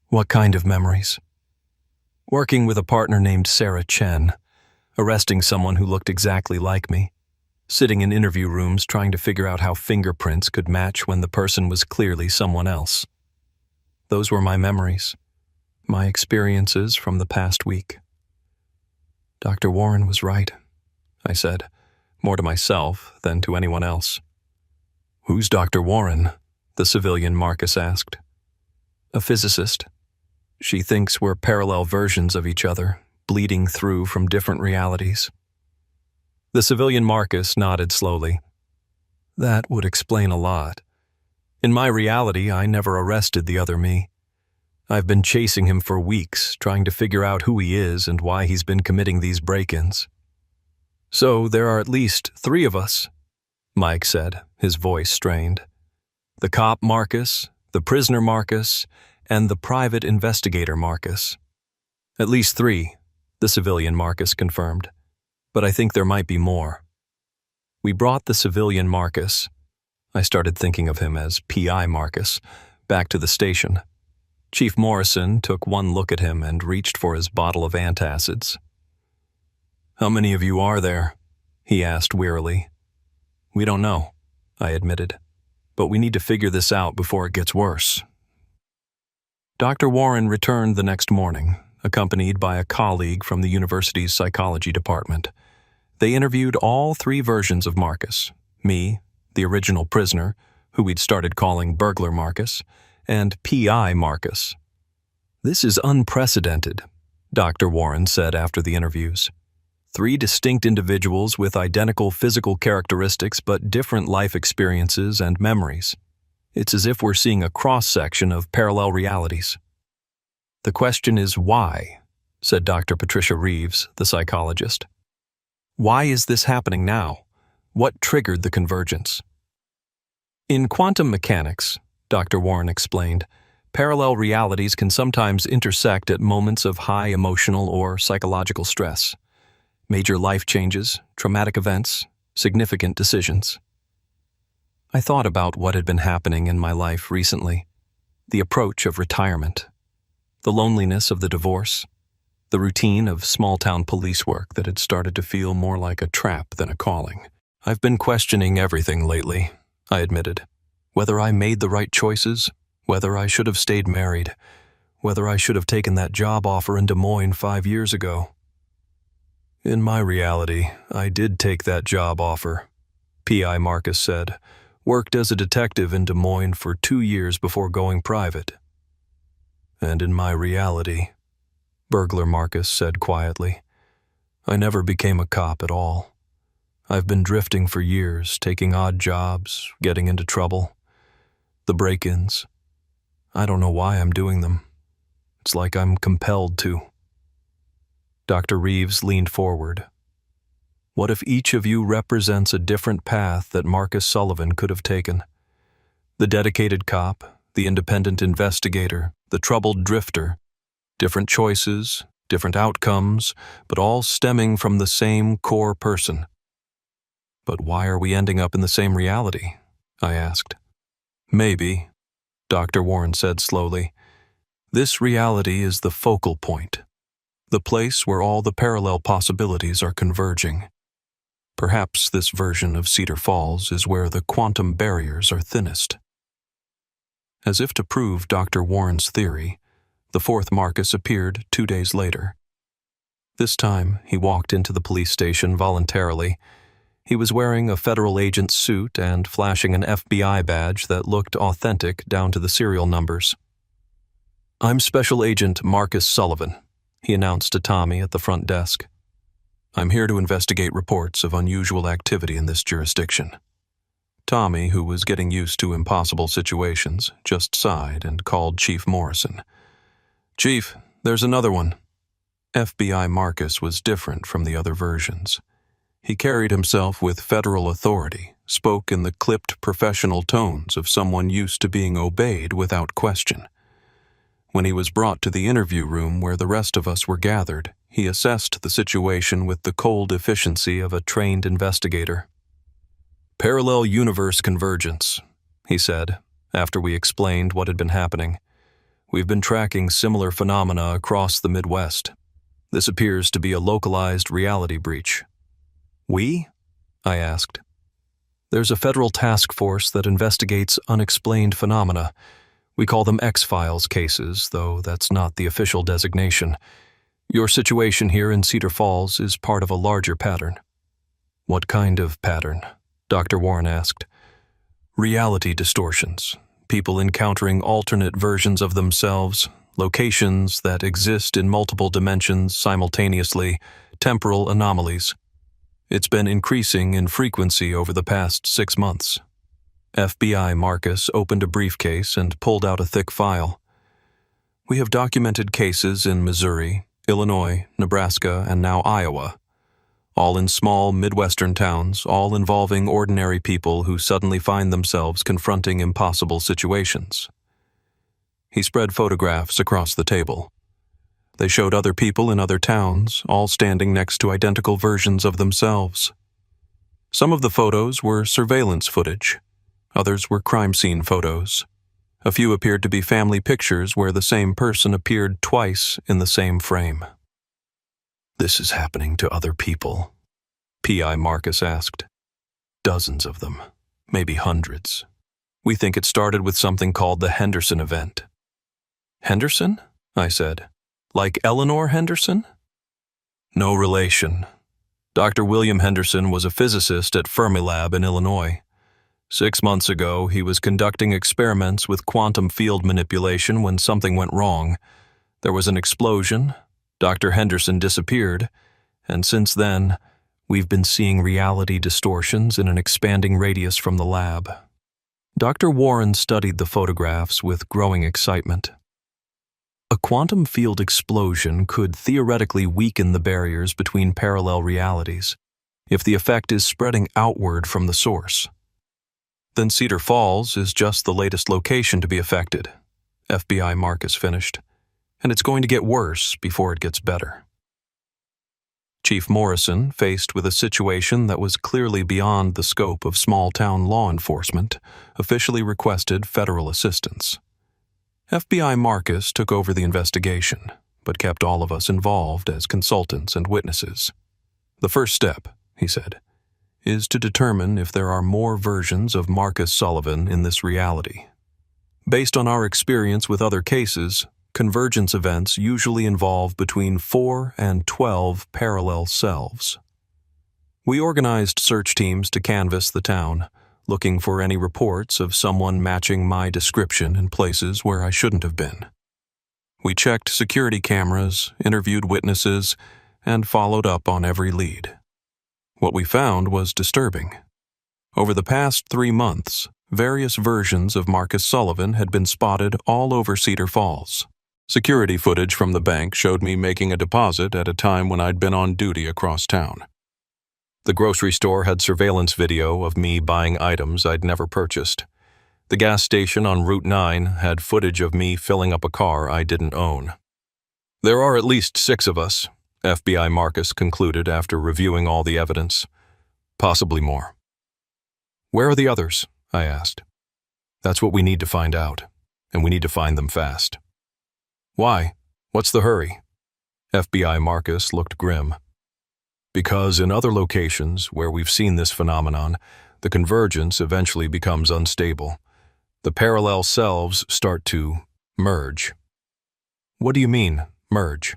What kind of memories? Working with a partner named Sarah Chen, arresting someone who looked exactly like me, sitting in interview rooms trying to figure out how fingerprints could match when the person was clearly someone else. Those were my memories, my experiences from the past week. Dr. Warren was right, I said, more to myself than to anyone else. Who's Dr. Warren? The civilian Marcus asked. A physicist. She thinks we're parallel versions of each other, bleeding through from different realities. The civilian Marcus nodded slowly. That would explain a lot. In my reality, I never arrested the other me. I've been chasing him for weeks, trying to figure out who he is and why he's been committing these break-ins. So there are at least 3 of us, Mike said, his voice strained. The cop Marcus, the prisoner Marcus, and the private investigator Marcus. At least 3, the civilian Marcus confirmed. But I think there might be more. We brought the civilian Marcus, I started thinking of him as P.I. Marcus, back to the station. Chief Morrison took one look at him and reached for his bottle of antacids. How many of you are there? He asked wearily. We don't know, I admitted, but we need to figure this out before it gets worse. Dr. Warren returned the next morning, accompanied by a colleague from the university's psychology department. They interviewed all 3 versions of Marcus, me, the original prisoner, who we'd started calling Burglar Marcus, and P.I. Marcus. This is unprecedented, Dr. Warren said after the interviews. 3 distinct individuals with identical physical characteristics but different life experiences and memories. It's as if we're seeing a cross-section of parallel realities. The question is why, said Dr. Patricia Reeves, the psychologist. Why is this happening now? What triggered the convergence? In quantum mechanics, Dr. Warren explained, parallel realities can sometimes intersect at moments of high emotional or psychological stress. Major life changes, traumatic events, significant decisions. I thought about what had been happening in my life recently, the approach of retirement, the loneliness of the divorce, the routine of small-town police work that had started to feel more like a trap than a calling. "I've been questioning everything lately," I admitted. "Whether I made the right choices, whether I should have stayed married, whether I should have taken that job offer in Des Moines 5 years ago." "In my reality, I did take that job offer," P.I. Marcus said. "Worked as a detective in Des Moines for 2 years before going private." "And in my reality," Burglar Marcus said quietly, "I never became a cop at all. I've been drifting for years, taking odd jobs, getting into trouble. The break-ins. I don't know why I'm doing them. It's like I'm compelled to." Dr. Reeves leaned forward. "What if each of you represents a different path that Marcus Sullivan could have taken? The dedicated cop, the independent investigator, the troubled drifter. Different choices, different outcomes, but all stemming from the same core person." "But why are we ending up in the same reality?" I asked. "Maybe," Dr. Warren said slowly, "this reality is the focal point, the place where all the parallel possibilities are converging. Perhaps this version of Cedar Falls is where the quantum barriers are thinnest." As if to prove Dr. Warren's theory, the fourth Marcus appeared 2 days later. This time, he walked into the police station voluntarily. He was wearing a federal agent's suit and flashing an FBI badge that looked authentic down to the serial numbers. "I'm Special Agent Marcus Sullivan," he announced to Tommy at the front desk. "I'm here to investigate reports of unusual activity in this jurisdiction." Tommy, who was getting used to impossible situations, just sighed and called Chief Morrison. "Chief, there's another one." FBI Marcus was different from the other versions. He carried himself with federal authority, spoke in the clipped professional tones of someone used to being obeyed without question. When he was brought to the interview room where the rest of us were gathered, he assessed the situation with the cold efficiency of a trained investigator. "Parallel universe convergence," he said, after we explained what had been happening. "We've been tracking similar phenomena across the Midwest. This appears to be a localized reality breach." "We?" I asked. "There's a federal task force that investigates unexplained phenomena. We call them X-Files cases, though that's not the official designation. Your situation here in Cedar Falls is part of a larger pattern." "What kind of pattern?" Dr. Warren asked. "Reality distortions. People encountering alternate versions of themselves, locations that exist in multiple dimensions simultaneously, temporal anomalies. It's been increasing in frequency over the past 6 months." FBI Marcus opened a briefcase and pulled out a thick file. "We have documented cases in Missouri, Illinois, Nebraska, and now Iowa, all in small Midwestern towns, all involving ordinary people who suddenly find themselves confronting impossible situations." He spread photographs across the table. They showed other people in other towns, all standing next to identical versions of themselves. Some of the photos were surveillance footage. Others were crime scene photos. A few appeared to be family pictures where the same person appeared twice in the same frame. "This is happening to other people?" P.I. Marcus asked. "Dozens of them, maybe hundreds. We think it started with something called the Henderson event." "Henderson?" I said. "Like Eleanor Henderson?" "No relation. Dr. William Henderson was a physicist at Fermilab in Illinois. 6 months ago, he was conducting experiments with quantum field manipulation when something went wrong. There was an explosion, Dr. Henderson disappeared, and since then, we've been seeing reality distortions in an expanding radius from the lab." Dr. Warren studied the photographs with growing excitement. A quantum field explosion could theoretically weaken the barriers between parallel realities, if the effect is spreading outward from the source. Then Cedar Falls is just the latest location to be affected, FBI Marcus finished, and it's going to get worse before it gets better. Chief Morrison, faced with a situation that was clearly beyond the scope of small-town law enforcement, officially requested federal assistance. FBI Marcus took over the investigation, but kept all of us involved as consultants and witnesses. The first step, he said, is to determine if there are more versions of Marcus Sullivan in this reality. Based on our experience with other cases, convergence events usually involve between 4 and 12 parallel selves. We organized search teams to canvass the town, looking for any reports of someone matching my description in places where I shouldn't have been. We checked security cameras, interviewed witnesses, and followed up on every lead. What we found was disturbing. Over the past 3 months, various versions of Marcus Sullivan had been spotted all over Cedar Falls. Security footage from the bank showed me making a deposit at a time when I'd been on duty across town. The grocery store had surveillance video of me buying items I'd never purchased. The gas station on Route 9 had footage of me filling up a car I didn't own. There are at least 6 of us, FBI Marcus concluded after reviewing all the evidence. Possibly more. Where are the others? I asked. That's what we need to find out, and we need to find them fast. Why? What's the hurry? FBI Marcus looked grim. Because in other locations where we've seen this phenomenon, the convergence eventually becomes unstable. The parallel selves start to merge. What do you mean, merge?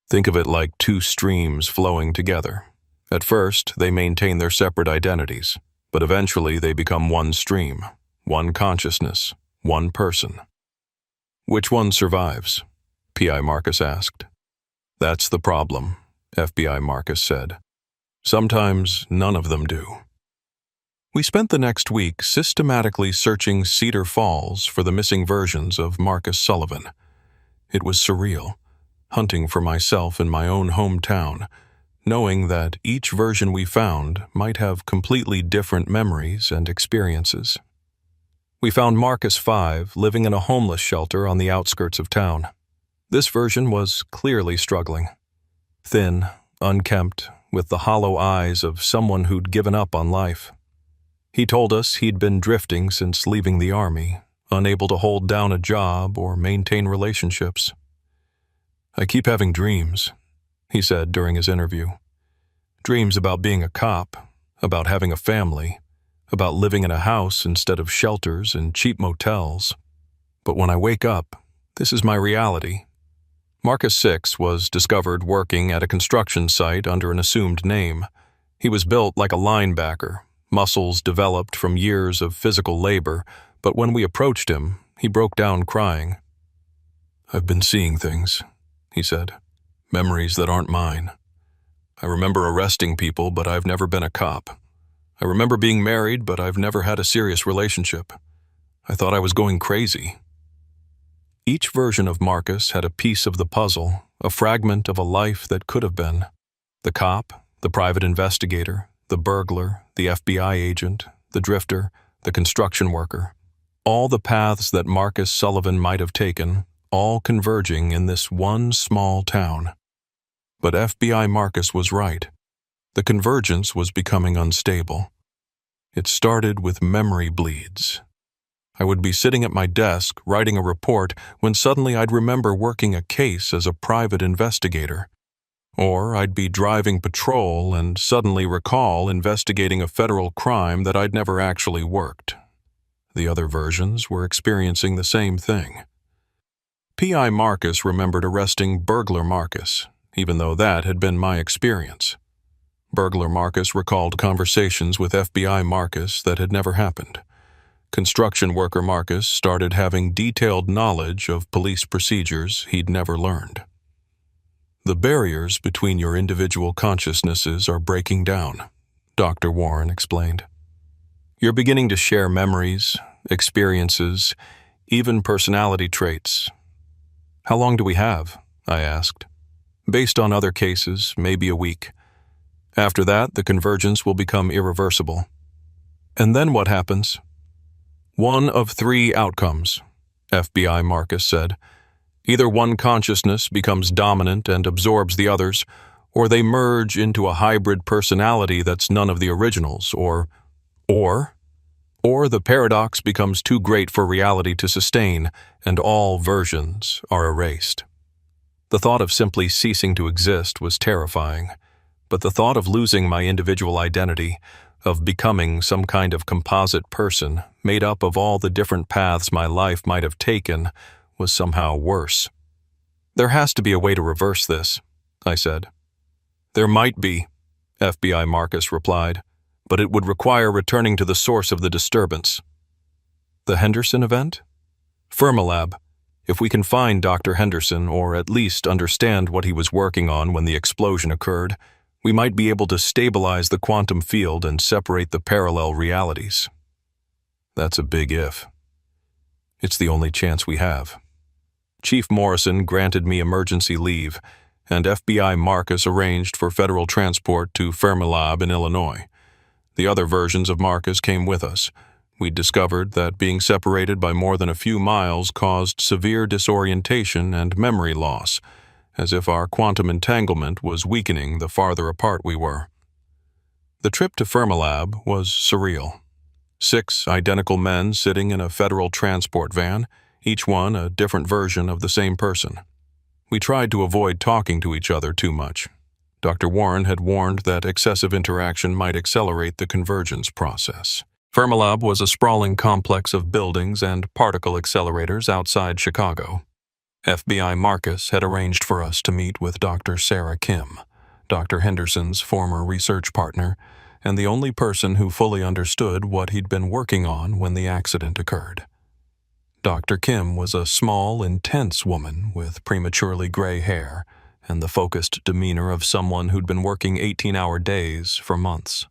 Think of it like 2 streams flowing together. At first, they maintain their separate identities, but eventually they become one stream, one consciousness, one person. Which one survives? P.I. Marcus asked. That's the problem, FBI Marcus said. Sometimes none of them do. We spent the next week systematically searching Cedar Falls for the missing versions of Marcus Sullivan. It was surreal, hunting for myself in my own hometown, knowing that each version we found might have completely different memories and experiences. We found Marcus 5 living in a homeless shelter on the outskirts of town. This version was clearly struggling. Thin, unkempt, with the hollow eyes of someone who'd given up on life. He told us he'd been drifting since leaving the army, unable to hold down a job or maintain relationships. I keep having dreams, he said during his interview. Dreams about being a cop, about having a family, about living in a house instead of shelters and cheap motels. But when I wake up, this is my reality. Marcus 6 was discovered working at a construction site under an assumed name. He was built like a linebacker, muscles developed from years of physical labor, but when we approached him, he broke down crying. I've been seeing things, he said, memories that aren't mine. I remember arresting people, but I've never been a cop. I remember being married, but I've never had a serious relationship. I thought I was going crazy. Each version of Marcus had a piece of the puzzle, a fragment of a life that could have been. The cop, the private investigator, the burglar, the FBI agent, the drifter, the construction worker. All the paths that Marcus Sullivan might have taken, all converging in this one small town. But FBI Marcus was right. The convergence was becoming unstable. It started with memory bleeds. I would be sitting at my desk writing a report when suddenly I'd remember working a case as a private investigator. Or I'd be driving patrol and suddenly recall investigating a federal crime that I'd never actually worked. The other versions were experiencing the same thing. P.I. Marcus remembered arresting Burglar Marcus, even though that had been my experience. Burglar Marcus recalled conversations with FBI Marcus that had never happened. Construction worker Marcus started having detailed knowledge of police procedures he'd never learned. The barriers between your individual consciousnesses are breaking down, Dr. Warren explained. You're beginning to share memories, experiences, even personality traits. How long do we have? I asked. Based on other cases, maybe a week. After that, the convergence will become irreversible. And then what happens? One of 3 outcomes, FBI Marcus said. Either one consciousness becomes dominant and absorbs the others, or they merge into a hybrid personality that's none of the originals, or the paradox becomes too great for reality to sustain, and all versions are erased. The thought of simply ceasing to exist was terrifying, but the thought of losing my individual identity, of becoming some kind of composite person made up of all the different paths my life might have taken, was somehow worse. "There has to be a way to reverse this," I said. "There might be," FBI Marcus replied, "but it would require returning to the source of the disturbance." "The Henderson event?" "Fermilab. If we can find Dr. Henderson, or at least understand what he was working on when the explosion occurred, we might be able to stabilize the quantum field and separate the parallel realities." "That's a big if." "It's the only chance we have." Chief Morrison granted me emergency leave, and FBI Marcus arranged for federal transport to Fermilab in Illinois. The other versions of Marcus came with us. We discovered that being separated by more than a few miles caused severe disorientation and memory loss, as if our quantum entanglement was weakening the farther apart we were. The trip to Fermilab was surreal. 6 identical men sitting in a federal transport van, each one a different version of the same person. We tried to avoid talking to each other too much. Dr. Warren had warned that excessive interaction might accelerate the convergence process. Fermilab was a sprawling complex of buildings and particle accelerators outside Chicago. FBI Marcus had arranged for us to meet with Dr. Sarah Kim, Dr. Henderson's former research partner, and the only person who fully understood what he'd been working on when the accident occurred. Dr. Kim was a small, intense woman with prematurely gray hair and the focused demeanor of someone who'd been working 18-hour days for months.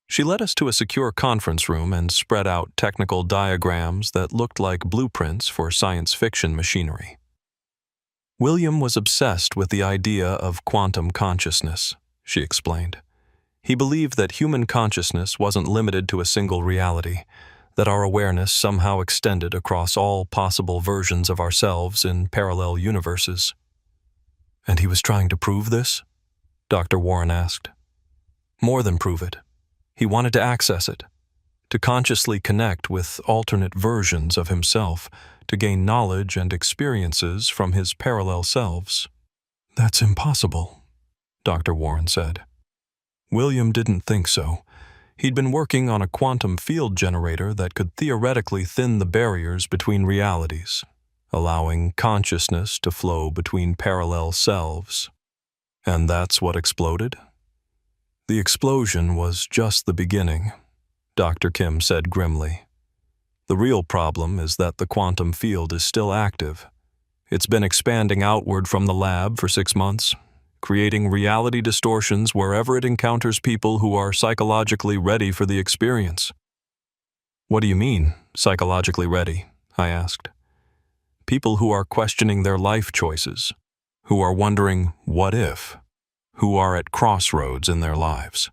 She led us to a secure conference room and spread out technical diagrams that looked like blueprints for science fiction machinery. William was obsessed with the idea of quantum consciousness, she explained. He believed that human consciousness wasn't limited to a single reality, that our awareness somehow extended across all possible versions of ourselves in parallel universes. "And he was trying to prove this?" Dr. Warren asked. "More than prove it. He wanted to access it, to consciously connect with alternate versions of himself, to gain knowledge and experiences from his parallel selves." "That's impossible," Dr. Warren said. William didn't think so. He'd been working on a quantum field generator that could theoretically thin the barriers between realities, allowing consciousness to flow between parallel selves. And that's what exploded? "The explosion was just the beginning," Dr. Kim said grimly. "The real problem is that the quantum field is still active. It's been expanding outward from the lab for 6 months, creating reality distortions wherever it encounters people who are psychologically ready for the experience." "What do you mean, psychologically ready?" I asked. "People who are questioning their life choices, who are wondering, what if? Who are at crossroads in their lives.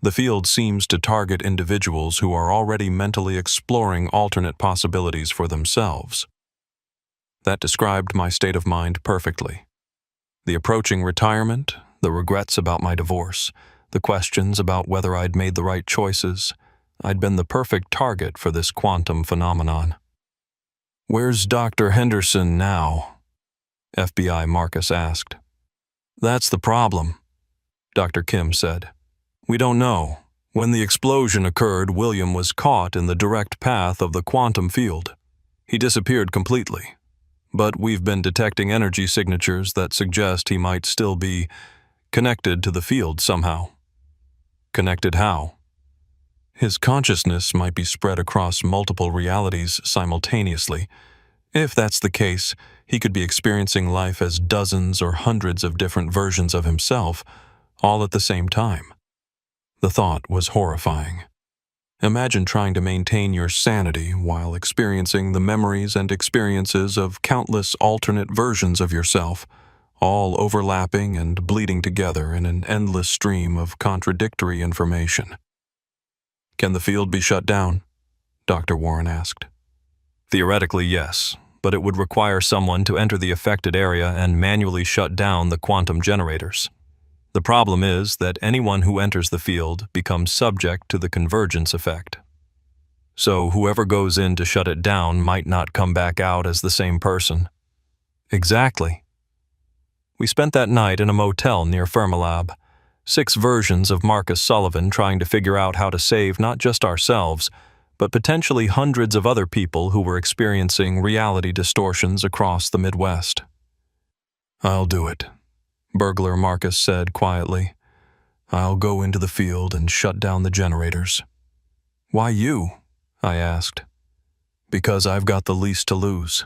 The field seems to target individuals who are already mentally exploring alternate possibilities for themselves." That described my state of mind perfectly. The approaching retirement, the regrets about my divorce, the questions about whether I'd made the right choices, I'd been the perfect target for this quantum phenomenon. "Where's Dr. Henderson now?" FBI Marcus asked. "That's the problem," Dr. Kim said. "We don't know. When the explosion occurred, William was caught in the direct path of the quantum field. He disappeared completely. But we've been detecting energy signatures that suggest he might still be connected to the field somehow." "Connected how?" "His consciousness might be spread across multiple realities simultaneously. If that's the case, he could be experiencing life as dozens or hundreds of different versions of himself, all at the same time." The thought was horrifying. Imagine trying to maintain your sanity while experiencing the memories and experiences of countless alternate versions of yourself, all overlapping and bleeding together in an endless stream of contradictory information. "Can the field be shut down?" Dr. Warren asked. "Theoretically, yes, but it would require someone to enter the affected area and manually shut down the quantum generators. The problem is that anyone who enters the field becomes subject to the convergence effect. So whoever goes in to shut it down might not come back out as the same person." "Exactly. We spent that night in a motel near Fermilab. 6 versions of Marcus Sullivan trying to figure out how to save not just ourselves, but potentially hundreds of other people who were experiencing reality distortions across the Midwest. "I'll do it," burglar Marcus said quietly. "I'll go into the field and shut down the generators." "Why you?" I asked. "Because I've got the least to lose.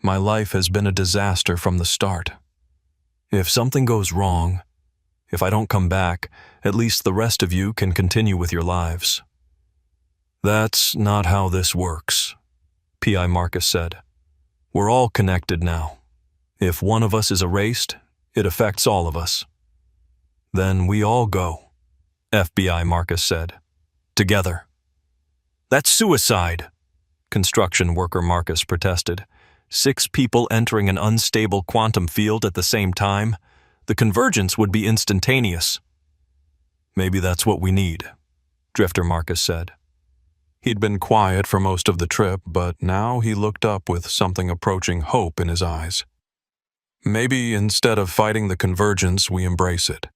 My life has been a disaster from the start. If something goes wrong, if I don't come back, at least the rest of you can continue with your lives." "That's not how this works," P.I. Marcus said. "We're all connected now. If one of us is erased, it affects all of us." "Then we all go," FBI Marcus said. "Together." "That's suicide," construction worker Marcus protested. 6 people entering an unstable quantum field at the same time? The convergence would be instantaneous. "Maybe that's what we need," Drifter Marcus said. He'd been quiet for most of the trip, but now he looked up with something approaching hope in his eyes. "Maybe instead of fighting the convergence, we embrace it.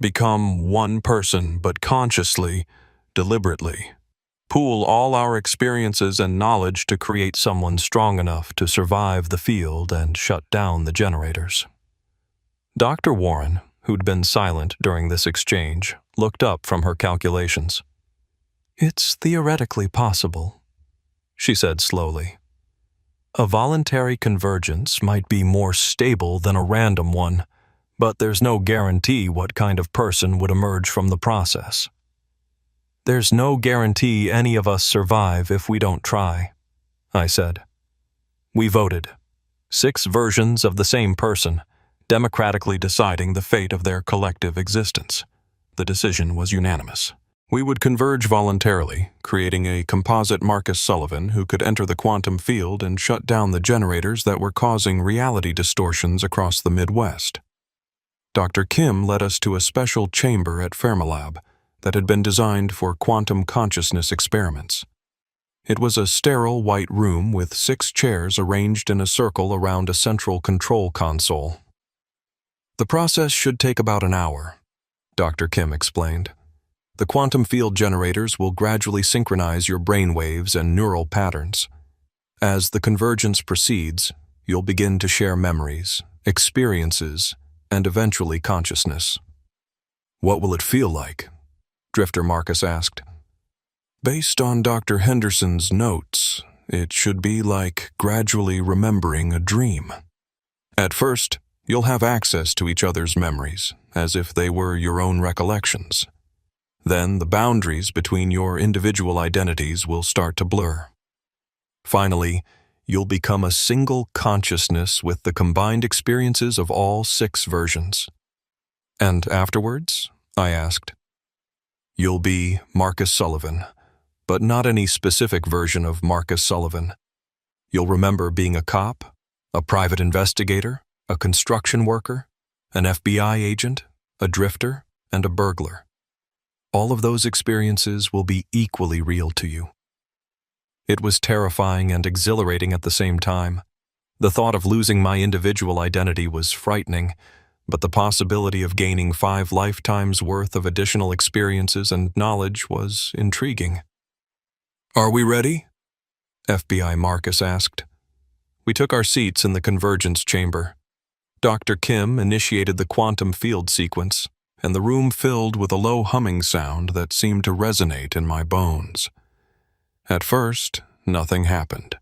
Become one person, but consciously, deliberately. Pool all our experiences and knowledge to create someone strong enough to survive the field and shut down the generators." Dr. Warren, who'd been silent during this exchange, looked up from her calculations. "It's theoretically possible," she said slowly. "A voluntary convergence might be more stable than a random one, but there's no guarantee what kind of person would emerge from the process. There's no guarantee any of us survive if we don't try," I said. We voted. 6 versions of the same person, democratically deciding the fate of their collective existence. The decision was unanimous. We would converge voluntarily, creating a composite Marcus Sullivan who could enter the quantum field and shut down the generators that were causing reality distortions across the Midwest. Dr. Kim led us to a special chamber at Fermilab that had been designed for quantum consciousness experiments. It was a sterile white room with 6 chairs arranged in a circle around a central control console. "The process should take about an hour," Dr. Kim explained. "The quantum field generators will gradually synchronize your brain waves and neural patterns. As the convergence proceeds, you'll begin to share memories, experiences, and eventually consciousness." "What will it feel like?" Drifter Marcus asked. "Based on Dr. Henderson's notes, it should be like gradually remembering a dream. At first, you'll have access to each other's memories, as if they were your own recollections. Then the boundaries between your individual identities will start to blur. Finally, you'll become a single consciousness with the combined experiences of all 6 versions." "And afterwards?" I asked. "You'll be Marcus Sullivan, but not any specific version of Marcus Sullivan. You'll remember being a cop, a private investigator, a construction worker, an FBI agent, a drifter, and a burglar. All of those experiences will be equally real to you." It was terrifying and exhilarating at the same time. The thought of losing my individual identity was frightening, but the possibility of gaining 5 lifetimes' worth of additional experiences and knowledge was intriguing. "Are we ready?" FBI Marcus asked. We took our seats in the convergence chamber. Dr. Kim initiated the quantum field sequence, and the room filled with a low humming sound that seemed to resonate in my bones. At first, nothing happened.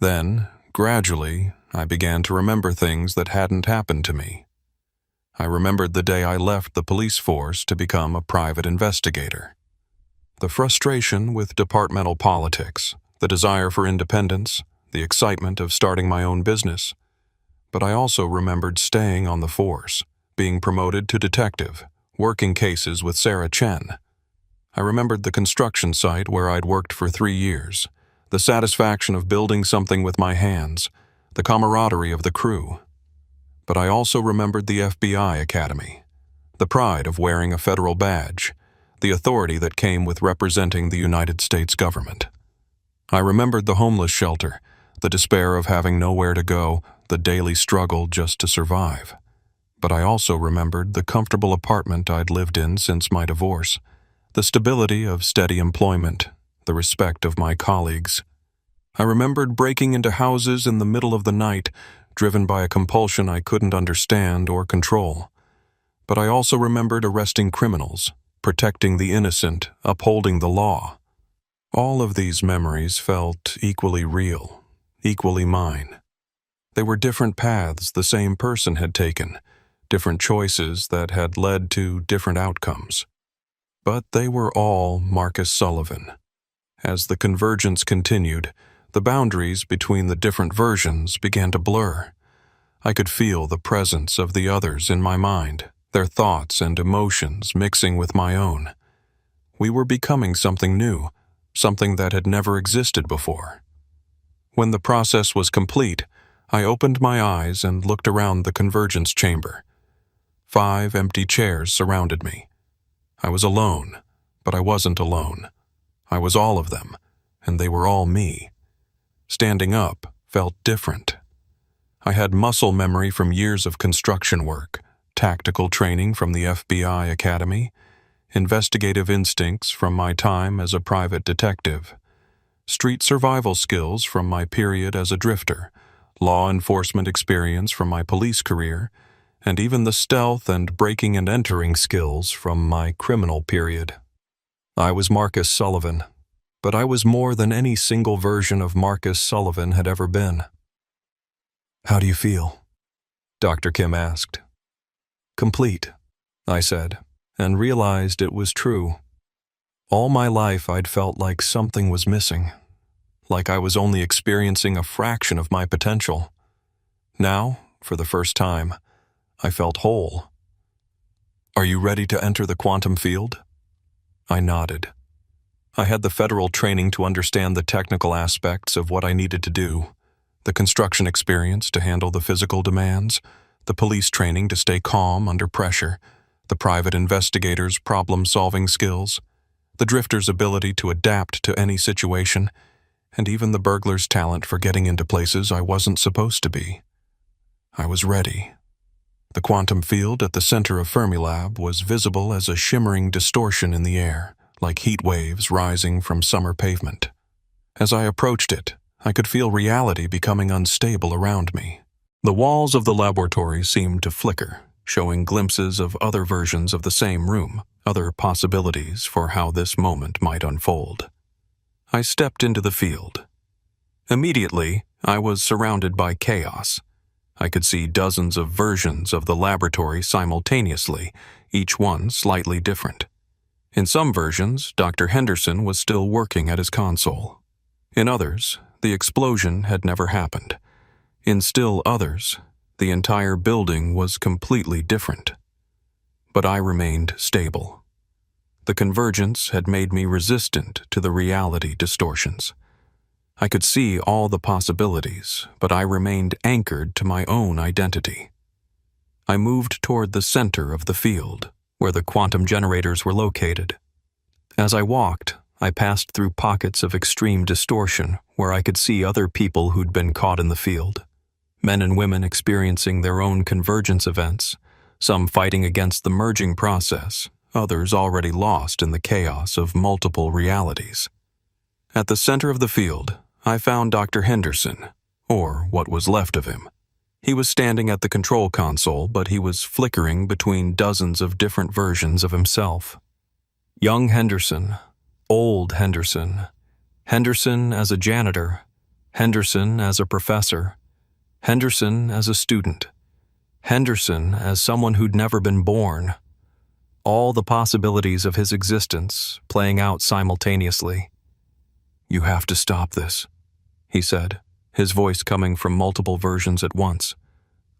Then, gradually, I began to remember things that hadn't happened to me. I remembered the day I left the police force to become a private investigator. The frustration with departmental politics, the desire for independence, the excitement of starting my own business. But I also remembered staying on the force, being promoted to detective, working cases with Sarah Chen. I remembered the construction site where I'd worked for 3 years, the satisfaction of building something with my hands, the camaraderie of the crew. But I also remembered the FBI Academy, the pride of wearing a federal badge, the authority that came with representing the United States government. I remembered the homeless shelter, the despair of having nowhere to go, the daily struggle just to survive. But I also remembered the comfortable apartment I'd lived in since my divorce, the stability of steady employment, the respect of my colleagues. I remembered breaking into houses in the middle of the night, driven by a compulsion I couldn't understand or control. But I also remembered arresting criminals, protecting the innocent, upholding the law. All of these memories felt equally real, equally mine. They were different paths the same person had taken, different choices that had led to different outcomes. But they were all Marcus Sullivan. As the convergence continued, the boundaries between the different versions began to blur. I could feel the presence of the others in my mind, their thoughts and emotions mixing with my own. We were becoming something new, something that had never existed before. When the process was complete, I opened my eyes and looked around the convergence chamber. 5 empty chairs surrounded me. I was alone, but I wasn't alone. I was all of them, and they were all me. Standing up felt different. I had muscle memory from years of construction work, tactical training from the FBI Academy, investigative instincts from my time as a private detective, street survival skills from my period as a drifter, law enforcement experience from my police career, and even the stealth and breaking and entering skills from my criminal period. I was Marcus Sullivan, but I was more than any single version of Marcus Sullivan had ever been. "How do you feel?" Dr. Kim asked. "Complete," I said, and realized it was true. All my life I'd felt like something was missing, like I was only experiencing a fraction of my potential. Now, for the first time, I felt whole. "Are you ready to enter the quantum field?" I nodded. I had the federal training to understand the technical aspects of what I needed to do, the construction experience to handle the physical demands, the police training to stay calm under pressure, the private investigator's problem-solving skills, the drifter's ability to adapt to any situation, and even the burglar's talent for getting into places I wasn't supposed to be. I was ready. The quantum field at the center of Fermilab was visible as a shimmering distortion in the air, like heat waves rising from summer pavement. As I approached it, I could feel reality becoming unstable around me. The walls of the laboratory seemed to flicker, showing glimpses of other versions of the same room, other possibilities for how this moment might unfold. I stepped into the field. Immediately, I was surrounded by chaos. I could see dozens of versions of the laboratory simultaneously, each one slightly different. In some versions, Dr. Henderson was still working at his console. In others, the explosion had never happened. In still others, the entire building was completely different. But I remained stable. The convergence had made me resistant to the reality distortions. I could see all the possibilities, but I remained anchored to my own identity. I moved toward the center of the field, where the quantum generators were located. As I walked, I passed through pockets of extreme distortion where I could see other people who'd been caught in the field. Men and women experiencing their own convergence events, some fighting against the merging process, others already lost in the chaos of multiple realities. At the center of the field, I found Dr. Henderson, or what was left of him. He was standing at the control console, but he was flickering between dozens of different versions of himself. Young Henderson, old Henderson, Henderson as a janitor, Henderson as a professor, Henderson as a student, Henderson as someone who'd never been born. All the possibilities of his existence playing out simultaneously. "You have to stop this," he said, his voice coming from multiple versions at once.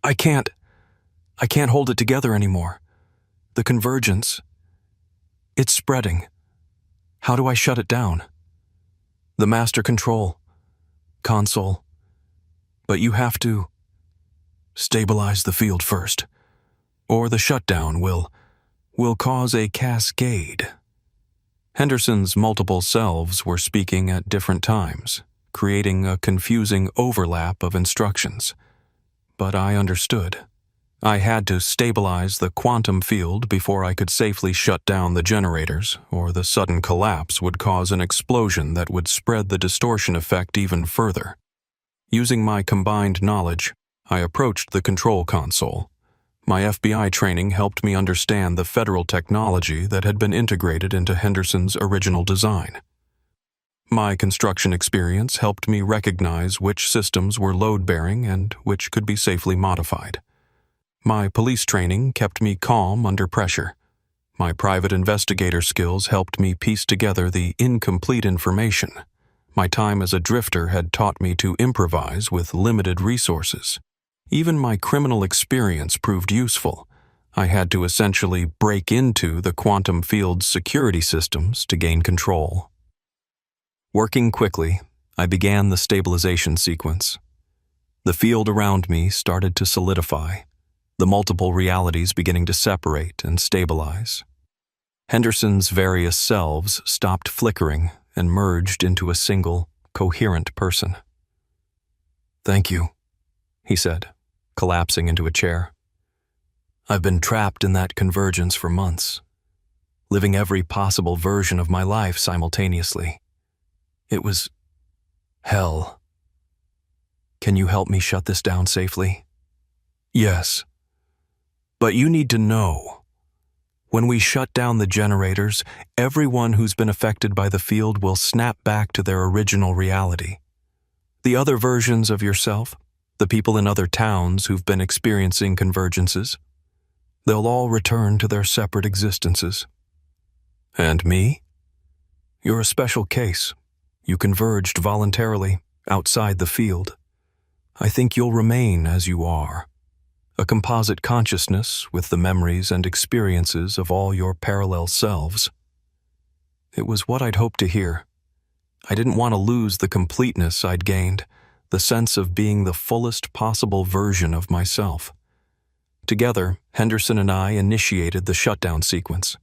I can't hold it together anymore. The convergence, it's spreading. How do I shut it down? The master control, console. But you have to stabilize the field first, or the shutdown will cause a cascade. Henderson's multiple selves were speaking at different times, creating a confusing overlap of instructions. But I understood. I had to stabilize the quantum field before I could safely shut down the generators, or the sudden collapse would cause an explosion that would spread the distortion effect even further. Using my combined knowledge, I approached the control console. My FBI training helped me understand the federal technology that had been integrated into Henderson's original design. My construction experience helped me recognize which systems were load-bearing and which could be safely modified. My police training kept me calm under pressure. My private investigator skills helped me piece together the incomplete information. My time as a drifter had taught me to improvise with limited resources. Even my criminal experience proved useful. I had to essentially break into the quantum field's security systems to gain control. Working quickly, I began the stabilization sequence. The field around me started to solidify, the multiple realities beginning to separate and stabilize. Henderson's various selves stopped flickering and merged into a single, coherent person. "Thank you," he said, collapsing into a chair. "I've been trapped in that convergence for months, living every possible version of my life simultaneously. It was hell. Can you help me shut this down safely?" "Yes. But you need to know. When we shut down the generators, everyone who's been affected by the field will snap back to their original reality. The other versions of yourself, the people in other towns who've been experiencing convergences, they'll all return to their separate existences. And me? You're a special case. You converged voluntarily, outside the field. I think you'll remain as you are. A composite consciousness with the memories and experiences of all your parallel selves." It was what I'd hoped to hear. I didn't want to lose the completeness I'd gained, the sense of being the fullest possible version of myself. Together, Henderson and I initiated the shutdown sequence.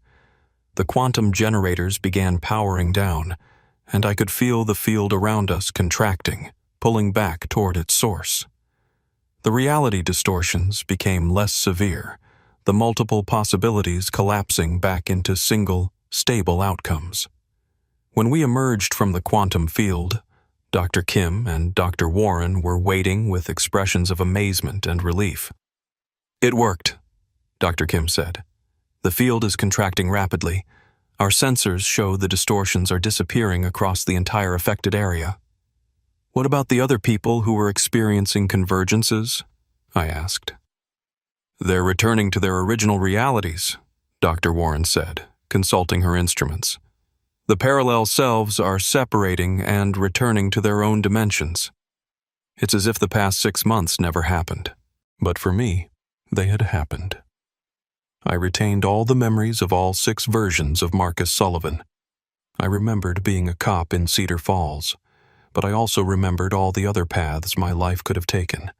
The quantum generators began powering down, and I could feel the field around us contracting, pulling back toward its source. The reality distortions became less severe, the multiple possibilities collapsing back into single, stable outcomes. When we emerged from the quantum field, Dr. Kim and Dr. Warren were waiting with expressions of amazement and relief. "It worked," Dr. Kim said. "The field is contracting rapidly. Our sensors show the distortions are disappearing across the entire affected area." "What about the other people who were experiencing convergences?" I asked. "They're returning to their original realities," Dr. Warren said, consulting her instruments. "The parallel selves are separating and returning to their own dimensions. It's as if the past 6 months never happened. But for me, they had happened." I retained all the memories of all 6 versions of Marcus Sullivan. I remembered being a cop in Cedar Falls, but I also remembered all the other paths my life could have taken.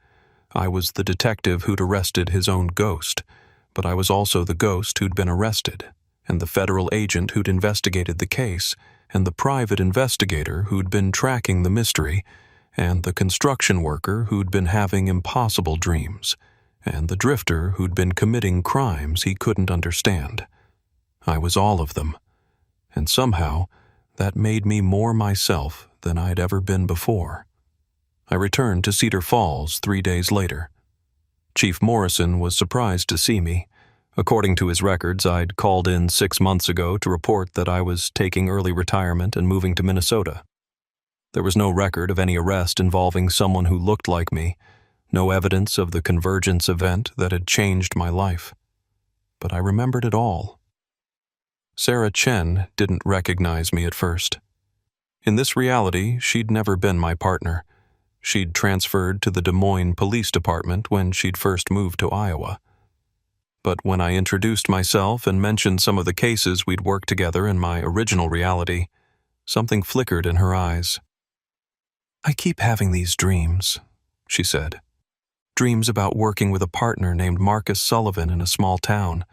I was the detective who'd arrested his own ghost, but I was also the ghost who'd been arrested, and the federal agent who'd investigated the case, and the private investigator who'd been tracking the mystery, and the construction worker who'd been having impossible dreams, and the drifter who'd been committing crimes he couldn't understand. I was all of them, and somehow that made me more myself than I'd ever been before. I returned to Cedar Falls 3 days later. Chief Morrison was surprised to see me. According to his records, I'd called in 6 months ago to report that I was taking early retirement and moving to Minnesota. There was no record of any arrest involving someone who looked like me, no evidence of the convergence event that had changed my life. But I remembered it all. Sarah Chen didn't recognize me at first. In this reality, she'd never been my partner. She'd transferred to the Des Moines Police Department when she'd first moved to Iowa. But when I introduced myself and mentioned some of the cases we'd worked together in my original reality, something flickered in her eyes. "I keep having these dreams," she said. "Dreams about working with a partner named Marcus Sullivan in a small town.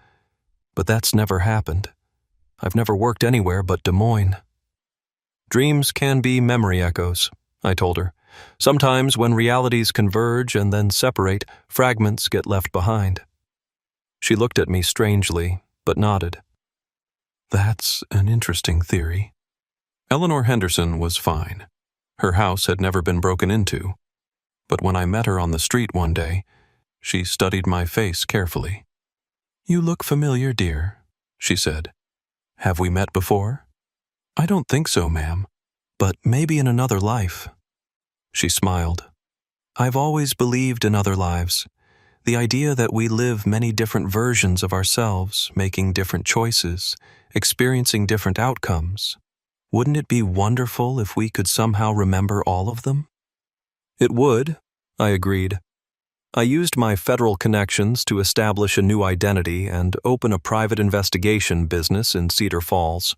But that's never happened. I've never worked anywhere but Des Moines." "Dreams can be memory echoes," I told her. "Sometimes when realities converge and then separate, fragments get left behind. She looked at me strangely, but nodded. That's an interesting theory. Eleanor Henderson was fine. Her house had never been broken into. But when I met her on the street one day, she studied my face carefully. You look familiar, dear, she said. Have we met before? I don't think so, ma'am, but maybe in another life. She smiled. I've always believed in other lives. The idea that we live many different versions of ourselves, making different choices, experiencing different outcomes. Wouldn't it be wonderful if we could somehow remember all of them? It would, I agreed. I used my federal connections to establish a new identity and open a private investigation business in Cedar Falls.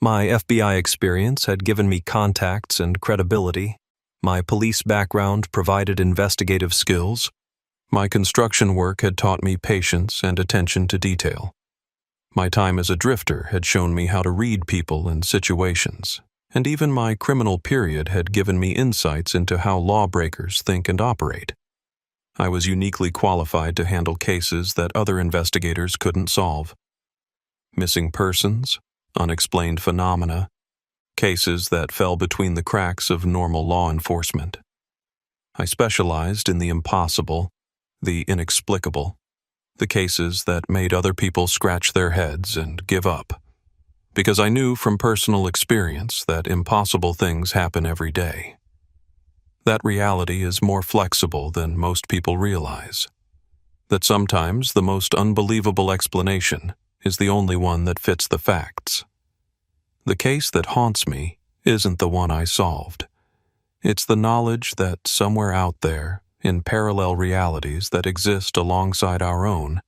My FBI experience had given me contacts and credibility. My police background provided investigative skills. My construction work had taught me patience and attention to detail. My time as a drifter had shown me how to read people and situations, and even my criminal period had given me insights into how lawbreakers think and operate. I was uniquely qualified to handle cases that other investigators couldn't solve. Missing persons, unexplained phenomena, cases that fell between the cracks of normal law enforcement. I specialized in the impossible, the inexplicable, the cases that made other people scratch their heads and give up, because I knew from personal experience that impossible things happen every day. That reality is more flexible than most people realize. That sometimes the most unbelievable explanation is the only one that fits the facts. The case that haunts me isn't the one I solved. It's the knowledge that somewhere out there, in parallel realities that exist alongside our own,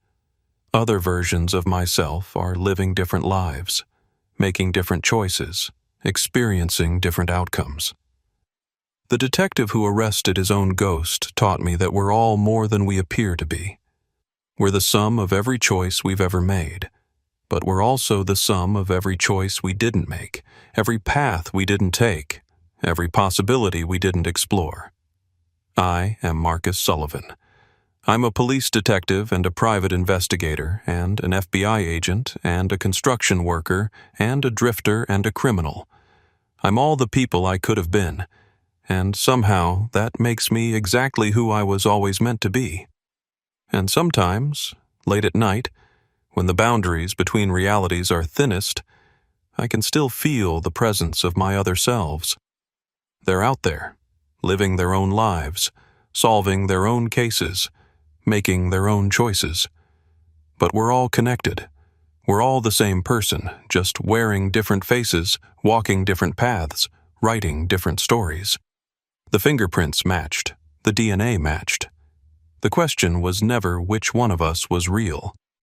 other versions of myself are living different lives, making different choices, experiencing different outcomes. The detective who arrested his own ghost taught me that we're all more than we appear to be. We're the sum of every choice we've ever made, but we're also the sum of every choice we didn't make, every path we didn't take, every possibility we didn't explore. I am Marcus Sullivan. I'm a police detective and a private investigator and an FBI agent and a construction worker and a drifter and a criminal. I'm all the people I could have been, and somehow that makes me exactly who I was always meant to be. And sometimes, late at night, when the boundaries between realities are thinnest, I can still feel the presence of my other selves. They're out there, living their own lives, solving their own cases, making their own choices. But we're all connected. We're all the same person, just wearing different faces, walking different paths, writing different stories. The fingerprints matched. The DNA matched. The question was never which one of us was real.